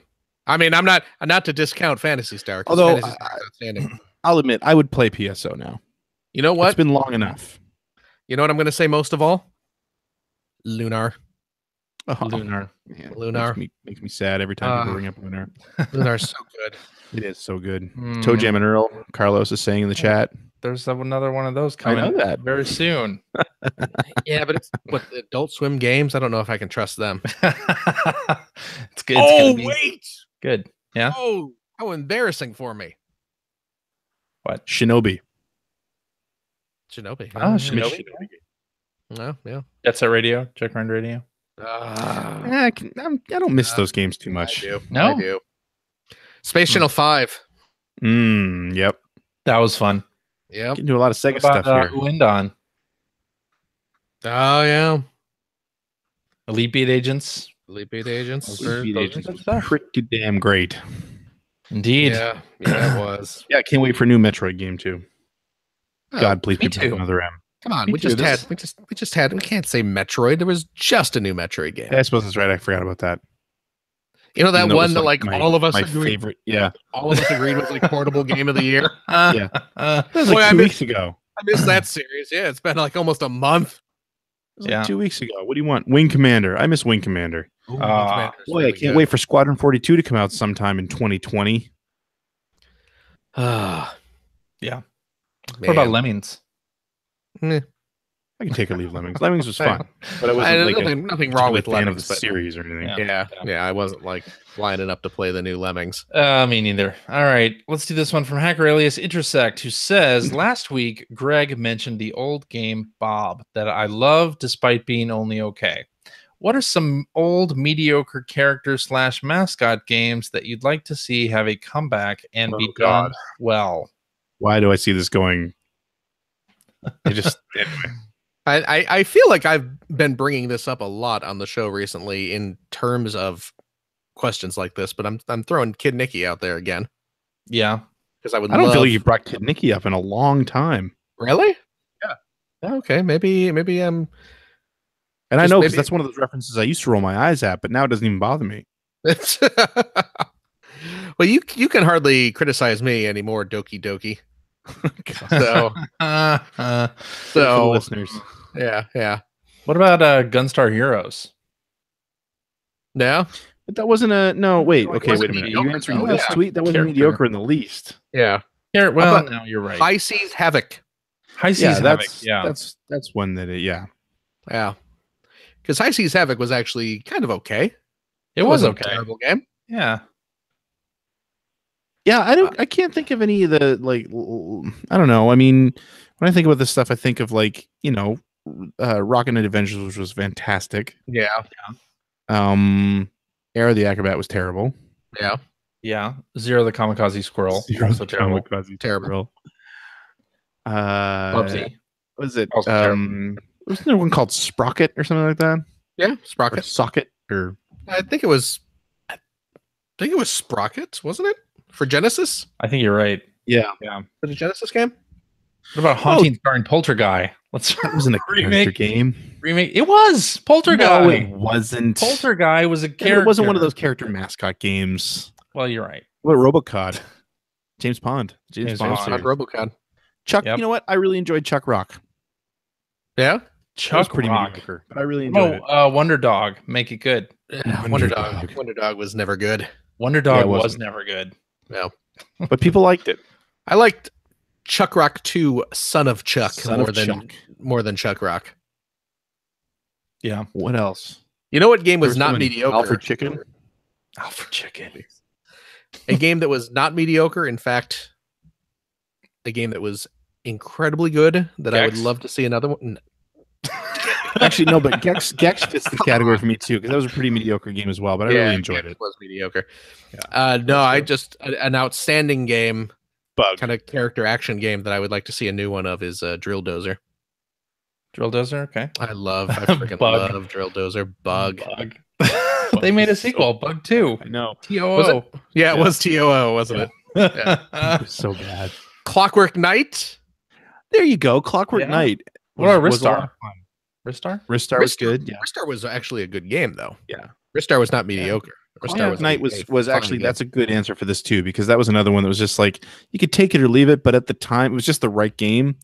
I mean, I'm not to discount Fantasy Star. 'Cause Although, Fantasy Star's outstanding. I'll admit, I would play PSO now. You know It's what? been long enough. You know what I'm going to say most of all? Lunar. Oh, Lunar. man. Lunar. Makes me sad every time people bring up Lunar. Lunar's so good. It is so good. Mm, Toe Jam and Earl, Carlos is saying in the chat. There's another one of those I coming know that. very soon. Yeah, but it's what the Adult Swim games. I don't know if I can trust them. It's good. Oh wait! Good. Yeah. Oh, how embarrassing for me. What? Shinobi. Shinobi. Oh, Yeah. Shinobi. Oh, yeah. Jet Set Radio. Check Round Radio. Ah, I don't miss those games too much. I do. No? I do. Space Channel 5. Yep. That was fun. Yep. Getting to a lot of Sega What about, stuff here. Uendon? Oh yeah. Elite Beat Agents. Elite Beat Agents. Elite Beat those are Agents good was stuff. pretty damn great. Indeed. Yeah, it was. Yeah, I can't wait for a new Metroid game too. Oh, God, please me be too. another M. Come on, Me we too. just had. We can't say Metroid. There was just a new Metroid game. Yeah, I suppose that's right. I forgot about that. You know that Even though it one was, that like all of us my agreed. favorite. Yeah, All of us agreed was like portable game of the year. Yeah. that was Boy, like I 2 miss- weeks ago. I missed that series. Yeah, it's been like almost a month. It was Yeah. like 2 weeks ago. What do you want? Wing Commander. I miss Wing Commander. Ooh, Ah, Boy, I can't wait for Squadron 42 to come out sometime in 2020. Ah, Yeah. What about Lemmings? I can take or leave Lemmings. Lemmings was fun, but I wasn't like nothing wrong with fan of Lemmings, the but series or anything. yeah, I wasn't like lining up to play the new Lemmings. Me neither. All right, let's do this one from Hacker Alias Intersect, who says, last week, Greg mentioned the old game Bob that I love despite being only okay. What are some old mediocre character / mascot games that you'd like to see have a comeback and be done well? Why do I see this going? I just anyway. I feel like I've been bringing this up a lot on the show recently in terms of questions like this, but I'm throwing Kid Nicky out there again. Yeah, because I don't feel like you brought Kid Nicky up in a long time. Really? Yeah. Okay, maybe I'm. And I know because that's one of those references I used to roll my eyes at, but now it doesn't even bother me. Well, you can hardly criticize me anymore, Doki Doki. So listeners. Yeah. What about Gunstar Heroes? No, but that wasn't a no. Wait, okay, wasn't wait a minute. mediocre, You answering though. this tweet? That wasn't mediocre in the least. Yeah. Well, no, you're right. High Seas Havoc. High Seas Havoc. Yeah, that's one that yeah. Because High Seas Havoc was actually kind of okay. It was wasn't okay. a terrible game. Yeah. Yeah, I can't think of any of the like. I don't know. I mean, when I think about this stuff, I think of like Rocket Knight Adventures, which was fantastic. Yeah. Era the Acrobat was terrible. Yeah. Zero the Kamikaze Squirrel. Also terrible. Terrible. Bubsy. What is it? Also wasn't there one called Sprocket or something like that? Yeah, Sprocket. Or Socket or I think it was Sprocket, wasn't it? For Genesis? I think you're right. Yeah. Was it a Genesis game? What about Haunting starring Poltergeist? That wasn't a remake game. Remake. It was Poltergeist. No, it wasn't. Poltergeist was a character. It wasn't one of those character mascot games. Well, you're right. What Robocod? James Bond. James Bond. Robocod. Chuck. You know what? I really enjoyed Chuck Rock. Yeah. Chuck was pretty mediocre, but I really enjoyed it. Wonder Dog. Make it good. Wonder Dog was never good. Wonder Dog was never good. No. But people liked it. I liked Chuck Rock 2 Son of Chuck Chuck. more than Chuck Rock. Yeah. What else? You know what game was not mediocre? Alfred Chicken. A game that was not mediocre. In fact, a game that was incredibly good that I would love to see another one. Actually, no, but Gex fits the category for me too, because that was a pretty mediocre game as well, but I really enjoyed it. It was mediocre. No, an outstanding game, kind of character action game that I would like to see a new one of is Drill Dozer. Drill Dozer, okay. I freaking love Drill Dozer. Bug. They made a sequel, Bug 2. I know. TOO. Yeah, it was TOO, wasn't it? Yeah. It was so bad. Clockwork Knight. There you go. Clockwork Knight. What about Ristar? Ristar was good. Yeah. Ristar was actually a good game, though. Yeah. Ristar was not mediocre. Clockwork Knight was actually that's a good answer for this too, because that was another one that was just like you could take it or leave it, but at the time it was just the right game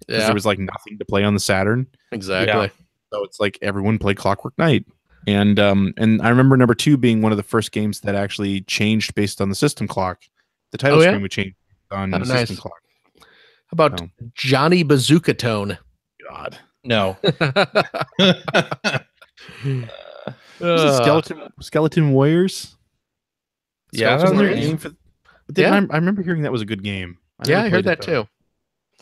because there was like nothing to play on the Saturn. Exactly. Yeah. So it's like everyone played Clockwork Knight, and I remember number 2 being one of the first games that actually changed based on the system clock. The title screen would change on the system clock. How about Johnny Bazooka Tone? God. No. Skeleton Warriors. Yeah, that was their name for. I remember hearing that was a good game. I heard that too.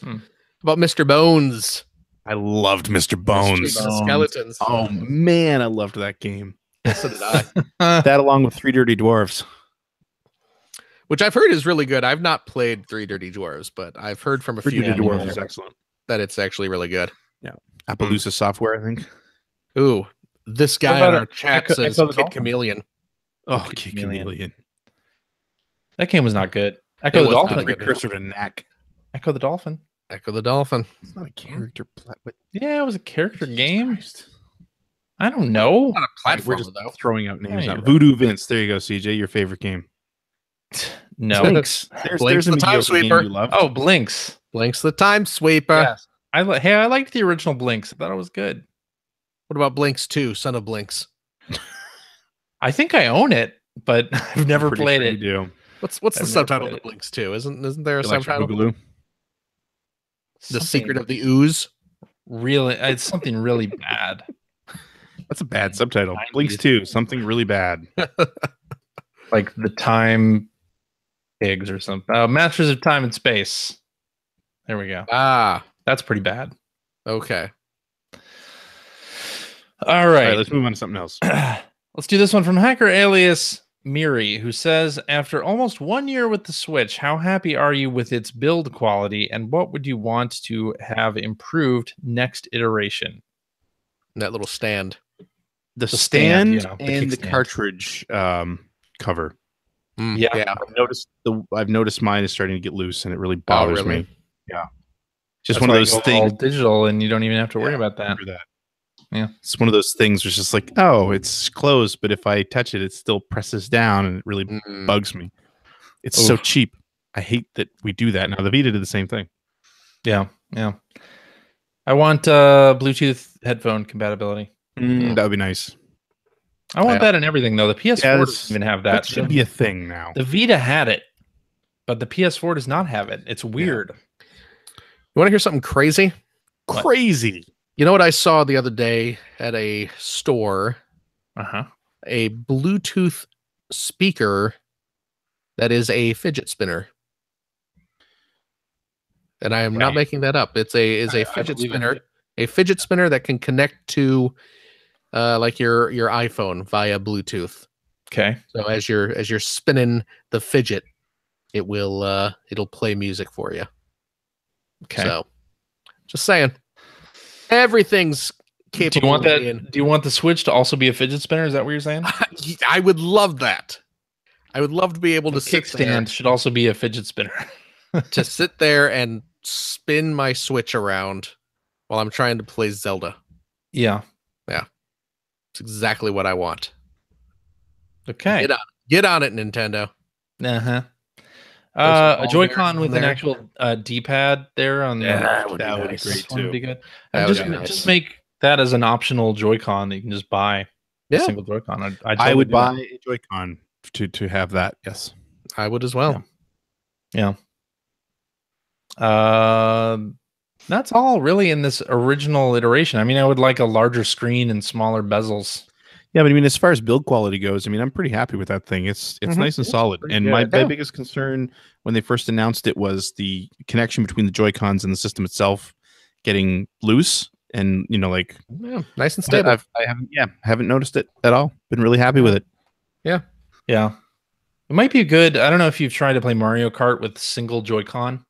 About Mr. Bones. I loved Mr. Bones. Skeletons. Oh man, I loved that game. So did I. That along with Three Dirty Dwarfs. which I've heard is really good. I've not played Three Dirty Dwarves, but I've heard from a few Dirty people Dwarves is excellent. that it's actually really good. Yeah, Appaloosa Software, I think. Ooh, this guy in our chat says Kid Chameleon. Oh, Kid Chameleon. That game was not good. Echo the Dolphin. Precursor to Knack. Echo the Dolphin. Echo the Dolphin. It's not a character. Yeah, it was a character game. I don't know. Not a platform, We're just though. throwing out names. Yeah, Now. Voodoo Vince. There you go, CJ. Your favorite game. No. Blinks. There's a the Time Sweeper. you love. Oh, Blinks. Blinks the Time Sweeper. Yes. I liked the original Blinks. I thought it was good. What about Blinks 2, Son of Blinks? I think I own it, but I've never played it. You do. What's the subtitle to Blinks 2? Isn't there a subtitle? The Secret of the Ooze. Really, it's something really bad. That's a bad subtitle. Blinks 2, something really bad. Like the Time Pigs or something. Masters of Time and Space. There we go. Ah, that's pretty bad. Okay. All right. Let's move on to something else. Let's do this one from Hacker Alias Miri, who says, after almost 1 year with the Switch, how happy are you with its build quality, and what would you want to have improved next iteration? That little stand. The stand the and the cartridge cover. Yeah. I've noticed mine is starting to get loose, and it really bothers me. Yeah. Just That's one of those things. All digital, and you don't even have to worry about that. Yeah. It's one of those things where it's just like, oh, it's closed, but if I touch it, it still presses down, and it really bugs me. It's so cheap. I hate that we do that. Now, the Vita did the same thing. Yeah. I want Bluetooth headphone compatibility. That would be nice. I want that in everything, though. The PS4 doesn't even have that. That should be a thing now. The Vita had it, but the PS4 does not have it. It's weird. You want to hear something crazy? What? Crazy. You know what I saw the other day at a store? A Bluetooth speaker that is a fidget spinner. And I am not making that up. It's a fidget spinner. A fidget spinner that can connect to like your iPhone via Bluetooth. Okay. So as you're spinning the fidget, it'll play music for you. Okay. So just saying. Everything's capable. Do you want that? Do you want the Switch to also be a fidget spinner? Is that what you're saying? I would love that. I would love to be able to kickstand should also be a fidget spinner. To sit there and spin my Switch around while I'm trying to play Zelda. Yeah. It's exactly what I want. Okay. Get on it, Nintendo. A Joy-Con with an actual D-pad there on that would be great too. Be good. Just make that as an optional Joy-Con that you can just buy. A single Joy-Con. I would buy a Joy-Con to have that. Yes, I would as well. Yeah. That's all really in this original iteration. I mean, I would like a larger screen and smaller bezels. Yeah, but I mean, as far as build quality goes, I mean, I'm pretty happy with that thing. It's nice and solid. And my biggest concern when they first announced it was the connection between the Joy-Cons and the system itself getting loose. And nice and stable. I haven't noticed it at all. Been really happy with it. Yeah. It might be good. I don't know if you've tried to play Mario Kart with single Joy-Con.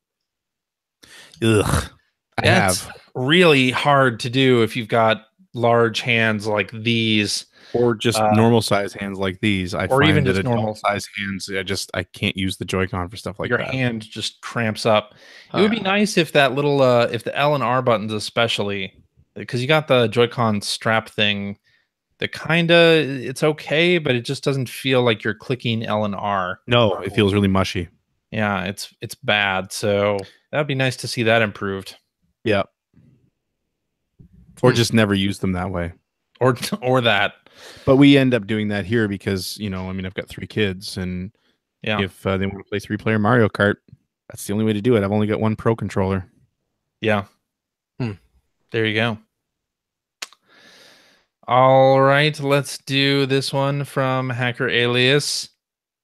Ugh. That's really hard to do if you've got large hands like these, or just normal size hands like these. Or even just normal size hands. I can't use the Joy-Con for stuff like that. Your hand just cramps up. It would be nice if that little, if the L and R buttons, especially, because you got the Joy-Con strap thing. That it's okay, but it just doesn't feel like you're clicking L and R. No, it feels really mushy. Yeah, it's bad. So that'd be nice to see that improved. Yeah. Or just never use them that way. Or that. But we end up doing that here because, I've got 3 kids, and if they want to play 3-player Mario Kart, that's the only way to do it. I've only got 1 Pro controller. Yeah. There you go. All right, let's do this one from Hacker Alias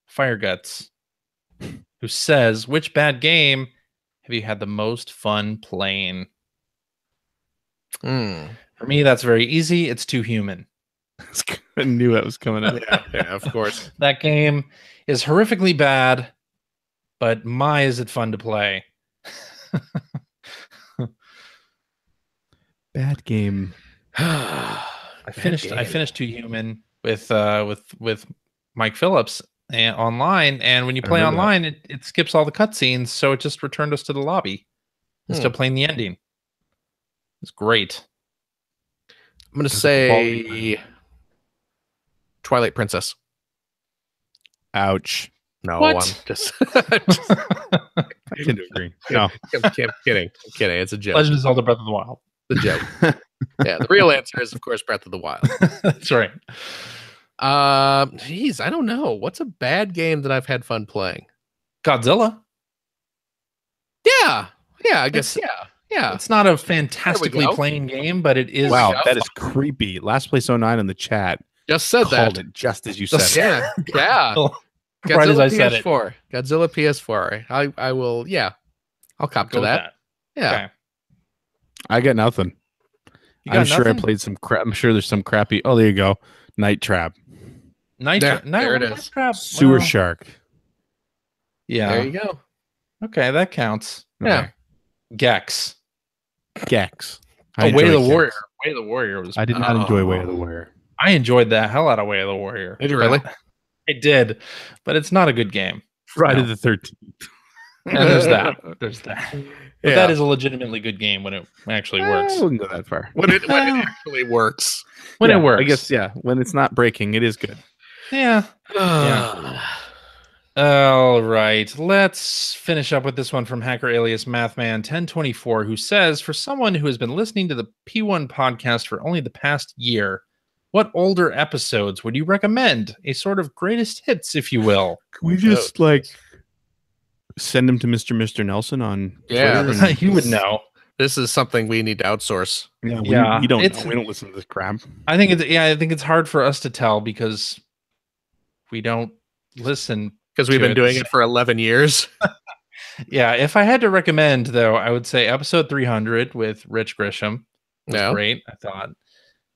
Fireguts, who says, which bad game have you had the most fun playing? For me, that's very easy. It's Too Human. I knew that was coming up. Yeah, of course. That game is horrifically bad, but my is it fun to play. Bad game. I finished Too Human with Mike Phillips online, and when you play online, it skips all the cutscenes, so it just returned us to the lobby instead of playing the ending. It's great. I'm gonna say Twilight Princess. Ouch. No, what? I'm just I can agree. No, I'm kidding. It's a joke. Legend of Zelda Breath of the Wild. The joke. Yeah, the real answer is, of course, Breath of the Wild. That's right. Geez, I don't know. What's a bad game that I've had fun playing? Godzilla. Yeah, I guess. Yeah. It's not a fantastically plain game, but it is. Wow, that is creepy. Last Place 09 in the chat just said that. It just as you said it. Yeah. Right as I Godzilla said it. PS4. Godzilla PS4. I will. Yeah, I'll cop to that. Yeah. Okay. I got nothing. I'm sure I played some crap. I'm sure there's some crappy. Oh, there you go. Night Trap. There it is. Trap. Sewer Shark. Yeah. There you go. Okay, that counts. Yeah. Gex. Way of the Warrior. Way of the Warrior was. I did not enjoy Way of the Warrior. I enjoyed the hell out of Way of the Warrior. Did you really? I did, but it's not a good game. Friday the 13th. And there's that. But that is a legitimately good game when it actually works. I wouldn't go that far. When it actually works. When it works. I guess, when it's not breaking, it is good. Yeah. All right. Let's finish up with this one from Hacker Alias Mathman 1024, who says, for someone who has been listening to the P1 podcast for only the past year, what older episodes would you recommend? A sort of greatest hits, if you will. Can we just send them to Mr. Nelson on Twitter? You would know. This is something we need to outsource. Yeah, we don't know. We don't listen to this crap. I think it's hard for us to tell because we don't listen. Because we've been doing it for 11 years. Yeah, if I had to recommend, though, I would say episode 300 with Rich Grisham. Was great, I thought.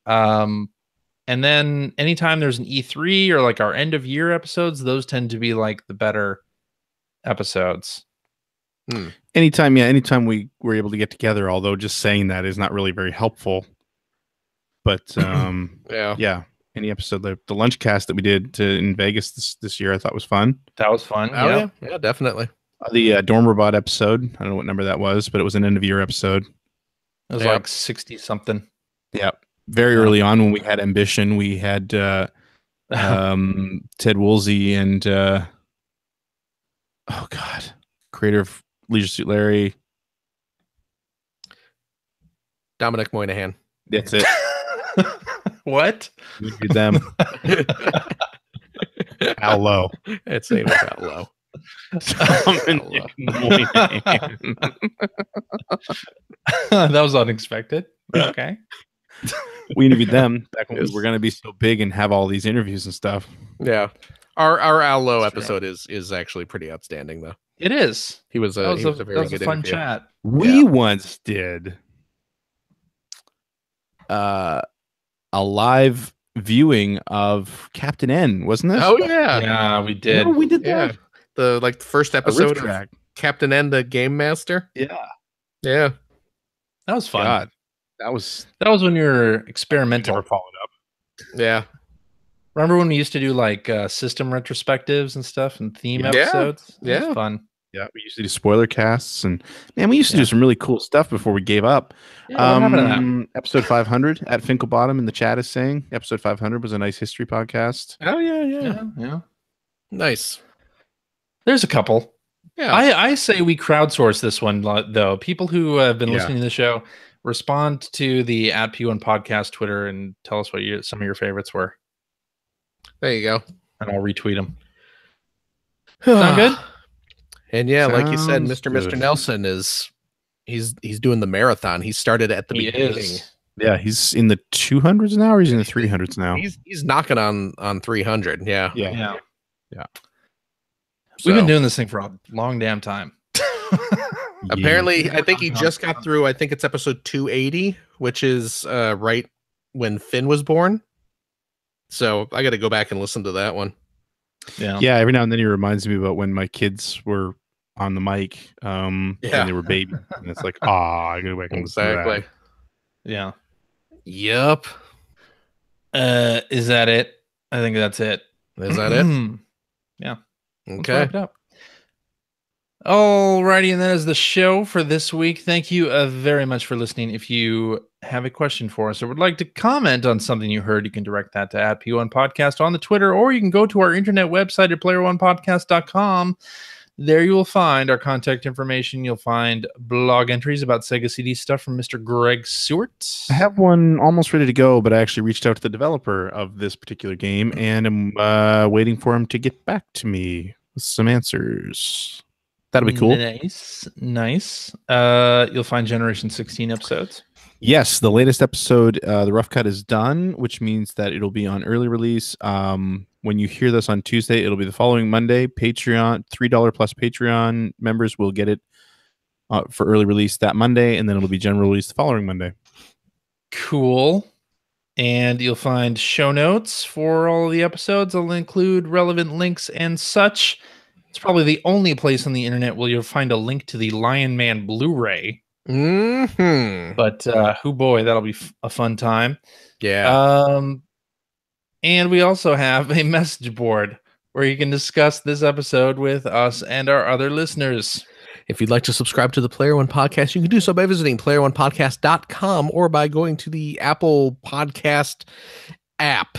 And then anytime there's an E3 or like our end of year episodes, those tend to be like the better episodes. Anytime we were able to get together, although just saying that is not really very helpful. But any episode, the lunch cast that we did in Vegas this year, I thought was fun. That was fun. Yeah, definitely. The Dorm Robot episode, I don't know what number that was, but it was an end of year episode. It was like 60 something. Yeah. Very early on when we had Ambition, we had Ted Woolsey and creator of Leisure Suit Larry, Dominic Moynihan. That's it. What? We did them. How low? It's ain't about low. That was unexpected. Okay. We interviewed them back when we were going to be so big and have all these interviews and stuff. Yeah. Our Al Lowe episode is actually pretty outstanding, though. It is. He was a very good fun interview. chat. We once did a live viewing of Captain N, wasn't this? Oh yeah. Yeah, we did. No, we did that. The first episode of Captain N, the Game Master. Yeah. Yeah. That was fun. God. That was when you were experimental. Never followed up. Yeah. Remember when we used to do like system retrospectives and stuff and theme episodes? It was fun. Yeah, we used to do spoiler casts, and man, we used to do some really cool stuff before we gave up. Yeah, what happened to that? Episode 500 at Finkelbottom in the chat is saying episode 500 was a nice history podcast. Oh yeah. Nice. There's a couple. Yeah. I say we crowdsource this one though. People who have been listening to the show, respond to the @P1 podcast Twitter and tell us what some of your favorites were. There you go. And I'll retweet them. Sound good? And like you said, Mr. Nelson he's doing the marathon. He started at the beginning. Yeah, he's in the 200s now, or he's in the 300s now. He's knocking on 300. Yeah. We've been doing this thing for a long damn time. Apparently, I think he just got through. I think it's episode 280, which is right when Finn was born. So I got to go back and listen to that one. Yeah. Every now and then he reminds me about when my kids were on the mic when they were babies. And it's like, I gotta wake up. Exactly. Yeah. Yep. Is that it? I think that's it. Is that it? Yeah. Let's Okay. wrap it up. Alrighty, and that is the show for this week. Thank you very much for listening. If you have a question for us or would like to comment on something you heard, you can direct that to @P1Podcast on the Twitter, or you can go to our internet website at player1podcast.com. There you will find our contact information. You'll find blog entries about Sega CD stuff from Mr. Greg Sewart. I have one almost ready to go, but I actually reached out to the developer of this particular game, and I'm waiting for him to get back to me with some answers. That'll be cool. Nice. You'll find Generation 16 episodes. Yes, the latest episode, the rough cut is done, which means that it'll be on early release. When you hear this on Tuesday, it'll be the following Monday. Patreon, $3 plus Patreon members will get it for early release that Monday, and then it'll be general release the following Monday. Cool. And you'll find show notes for all of the episodes. I'll include relevant links and such. It's probably the only place on the internet where you'll find a link to the Lion Man Blu-ray. But oh boy, that'll be a fun time. Yeah. And we also have a message board where you can discuss this episode with us and our other listeners. If you'd like to subscribe to the Player One Podcast, you can do so by visiting player1podcast.com or by going to the Apple Podcast app.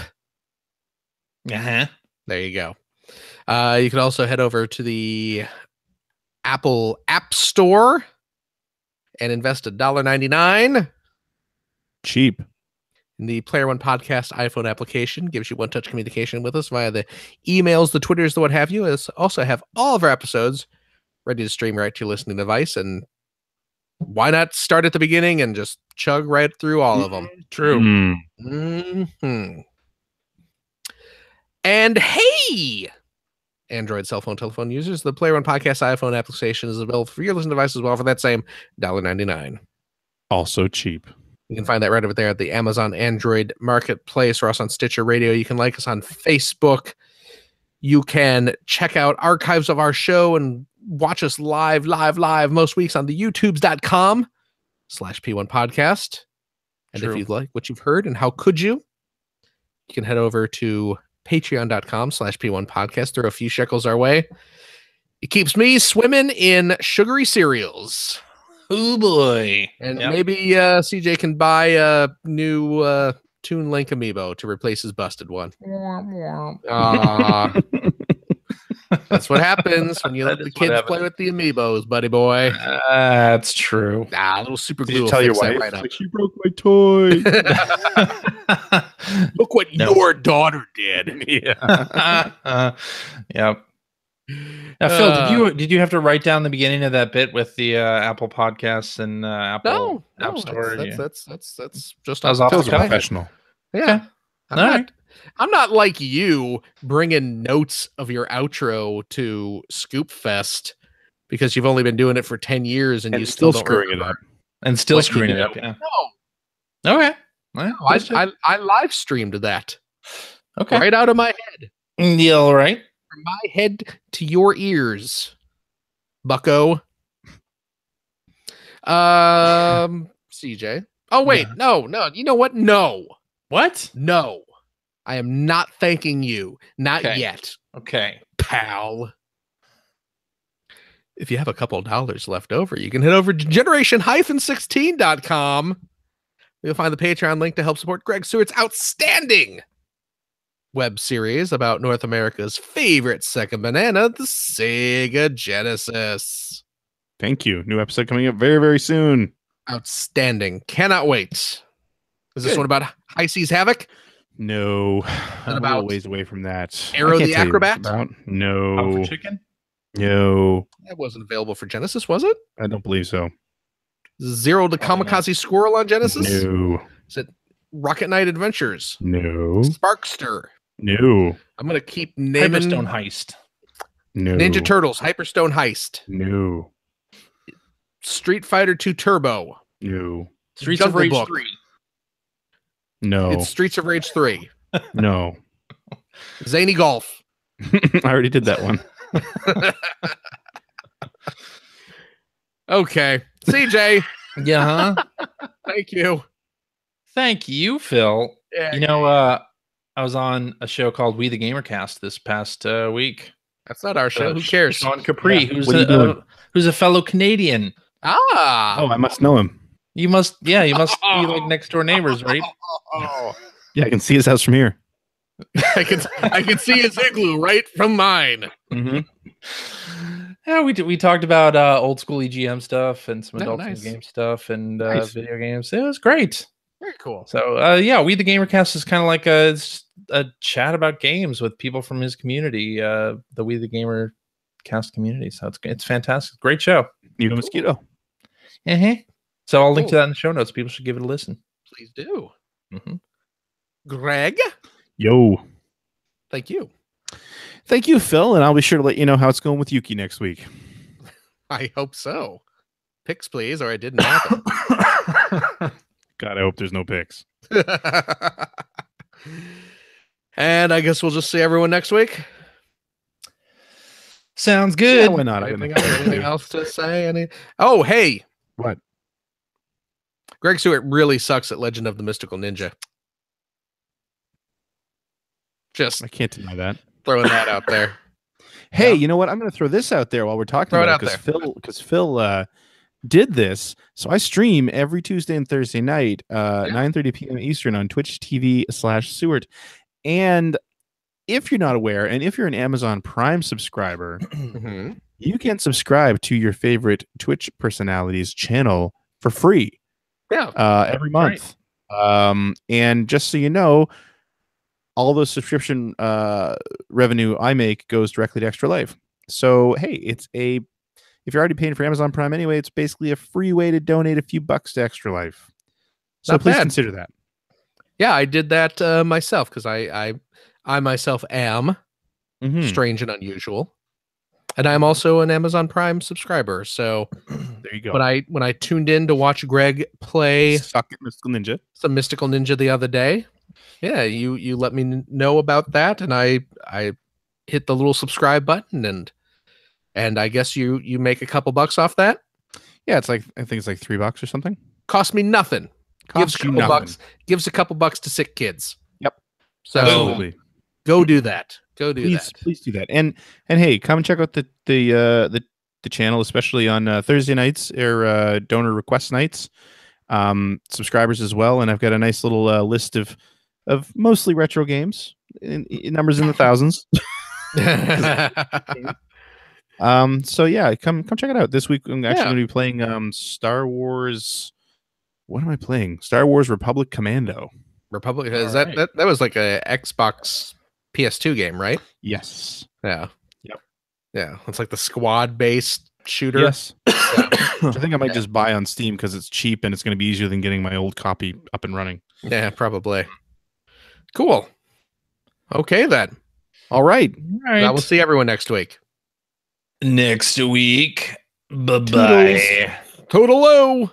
Uh-huh. There you go. You can also head over to the Apple App Store and invest $1.99. Cheap. And the Player One Podcast iPhone application gives you one-touch communication with us via the emails, the Twitters, the what have you. It's also have all of our episodes ready to stream right to your listening device. And why not start at the beginning and just chug right through all of them? True. Mm-hmm. And hey, Android cell phone telephone users, the Player One Podcast iPhone application is available for your listening device as well for that same $1.99. Also cheap. You can find that right over there at the Amazon Android Marketplace or us on Stitcher Radio. You can like us on Facebook. You can check out archives of our show and watch us live most weeks on the youtubes.com/P1 Podcast. And if you like what you've heard and how could you can head over to patreon.com/P1 Podcast. Throw a few shekels our way. It keeps me swimming in sugary cereals. Oh boy. And maybe CJ can buy a new Toon Link amiibo to replace his busted one. That's what happens when you let the kids play with the amiibos, buddy boy. That's true. Little super glue. Did you tell your wife? Right up. She broke my toy. Look what your daughter did. Yeah. Yep. Now, Phil, did you have to write down the beginning of that bit with the Apple Podcasts and Apple App Store? That's just off the professional. Yeah. Okay. I'm not like you bringing notes of your outro to Scoop Fest because you've only been doing it for 10 years and you still don't screwing it up. And still screwing it up. Yeah. No. Okay. Well, I live streamed that. Okay. Right out of my head. Yeah, all right. From my head to your ears, bucko. CJ. Oh, wait. Yeah. No. You know what? No. What? No. I am not thanking you. Not yet. Okay. Pal. If you have a couple of dollars left over, you can head over to generation-16.com. You'll find the Patreon link to help support Greg Stewart's outstanding web series about North America's favorite second banana, the Sega Genesis. Thank you. New episode coming up very, very soon. Outstanding. Cannot wait. Is this one about High Seas Havoc? No. I'm a little ways away from that. Arrow the Acrobat? No. Chicken? No. That wasn't available for Genesis, was it? I don't believe so. Zero to Kamikaze Squirrel on Genesis? No. Is it Rocket Knight Adventures? No. Sparkster? No. I'm going to keep naming... Hyperstone Heist? No. Ninja Turtles, Hyperstone Heist? No. Street Fighter 2 Turbo? No. Streets of Rage 3? No. It's Streets of Rage 3? No. Zany Golf? I already did that one. Okay. CJ. Yeah. Thank you. Thank you, Phil. Yeah, I was on a show called We the Gamercast this past week. That's not our show. Who cares? Sean Capri, Yeah. What are you doing? who's a fellow Canadian. Ah. Oh, I must know him. You must be like next door neighbors, right? Oh. Yeah, I can see his house from here. I can see his igloo right from mine. Mm-hmm. Yeah, we talked about old school EGM stuff and some adult nice. game stuff and Nice. video games. It was great. Very cool. So We the Gamercast is kind of like a chat about games with people from his community, the We the Gamercast community. So it's fantastic. Great show. You know, mosquito. Uh-huh. So I'll link to Cool. that in the show notes. People should give it a listen. Please do. Mm-hmm. Greg. Yo. Thank you. Thank you, Phil, and I'll be sure to let you know how it's going with Yuki next week. I hope so. Picks, please, or I didn't happen. God, I hope there's no picks. And I guess we'll just see everyone next week. Sounds good. Yeah, why not? Anything else to say? Oh, hey. What? Greg Stewart really sucks at Legend of the Mystical Ninja. Just I can't deny that. throwing that out there. Hey, Yeah. you know what? I'm going to throw this out there while we're talking Throw it about out it because Phil did this. So I stream every Tuesday and Thursday night, 9:30 p.m. Eastern on Twitch TV/Seward. And if you're not aware, and if you're an Amazon Prime subscriber, Mm-hmm. you can subscribe to your favorite Twitch personalities channel for free. Yeah. Every month. And just so you know, all those subscription revenue I make goes directly to Extra Life. So hey, if you're already paying for Amazon Prime anyway, it's basically a free way to donate a few bucks to Extra Life. So Not please bad. consider that. Yeah, I did that myself because I myself am strange and unusual, and I'm also an Amazon Prime subscriber. So There you go. when I tuned in to watch Greg play Suck it, Mystical Ninja. some Mystical Ninja the other day, yeah, you let me know about that, and I hit the little subscribe button, and I guess you make a couple bucks off that. Yeah, it's like I think it's like $3 or something. Cost me nothing. Gives a Costs you couple nothing. bucks. Gives a couple bucks to sick kids. Yep. So Absolutely. go do that. Go do Please, that. please do that. And hey, come and check out the channel, especially on Thursday nights or donor request nights. Subscribers as well, and I've got a nice little list of mostly retro games, in numbers in the thousands. So yeah, come check it out. This week I'm actually going to be playing Star Wars. What am I playing? Star Wars Republic Commando. Republic is All right. that was like a Xbox PS2 game, right? Yes. Yeah. Yep. Yeah. It's like the squad based shooter. Yes. I think I might just buy on Steam because it's cheap and it's going to be easier than getting my old copy up and running. Yeah, probably. Cool. Okay then. All right. Right. Now we'll see everyone next week. Next week. Bye-bye. Toodles. Toodaloo.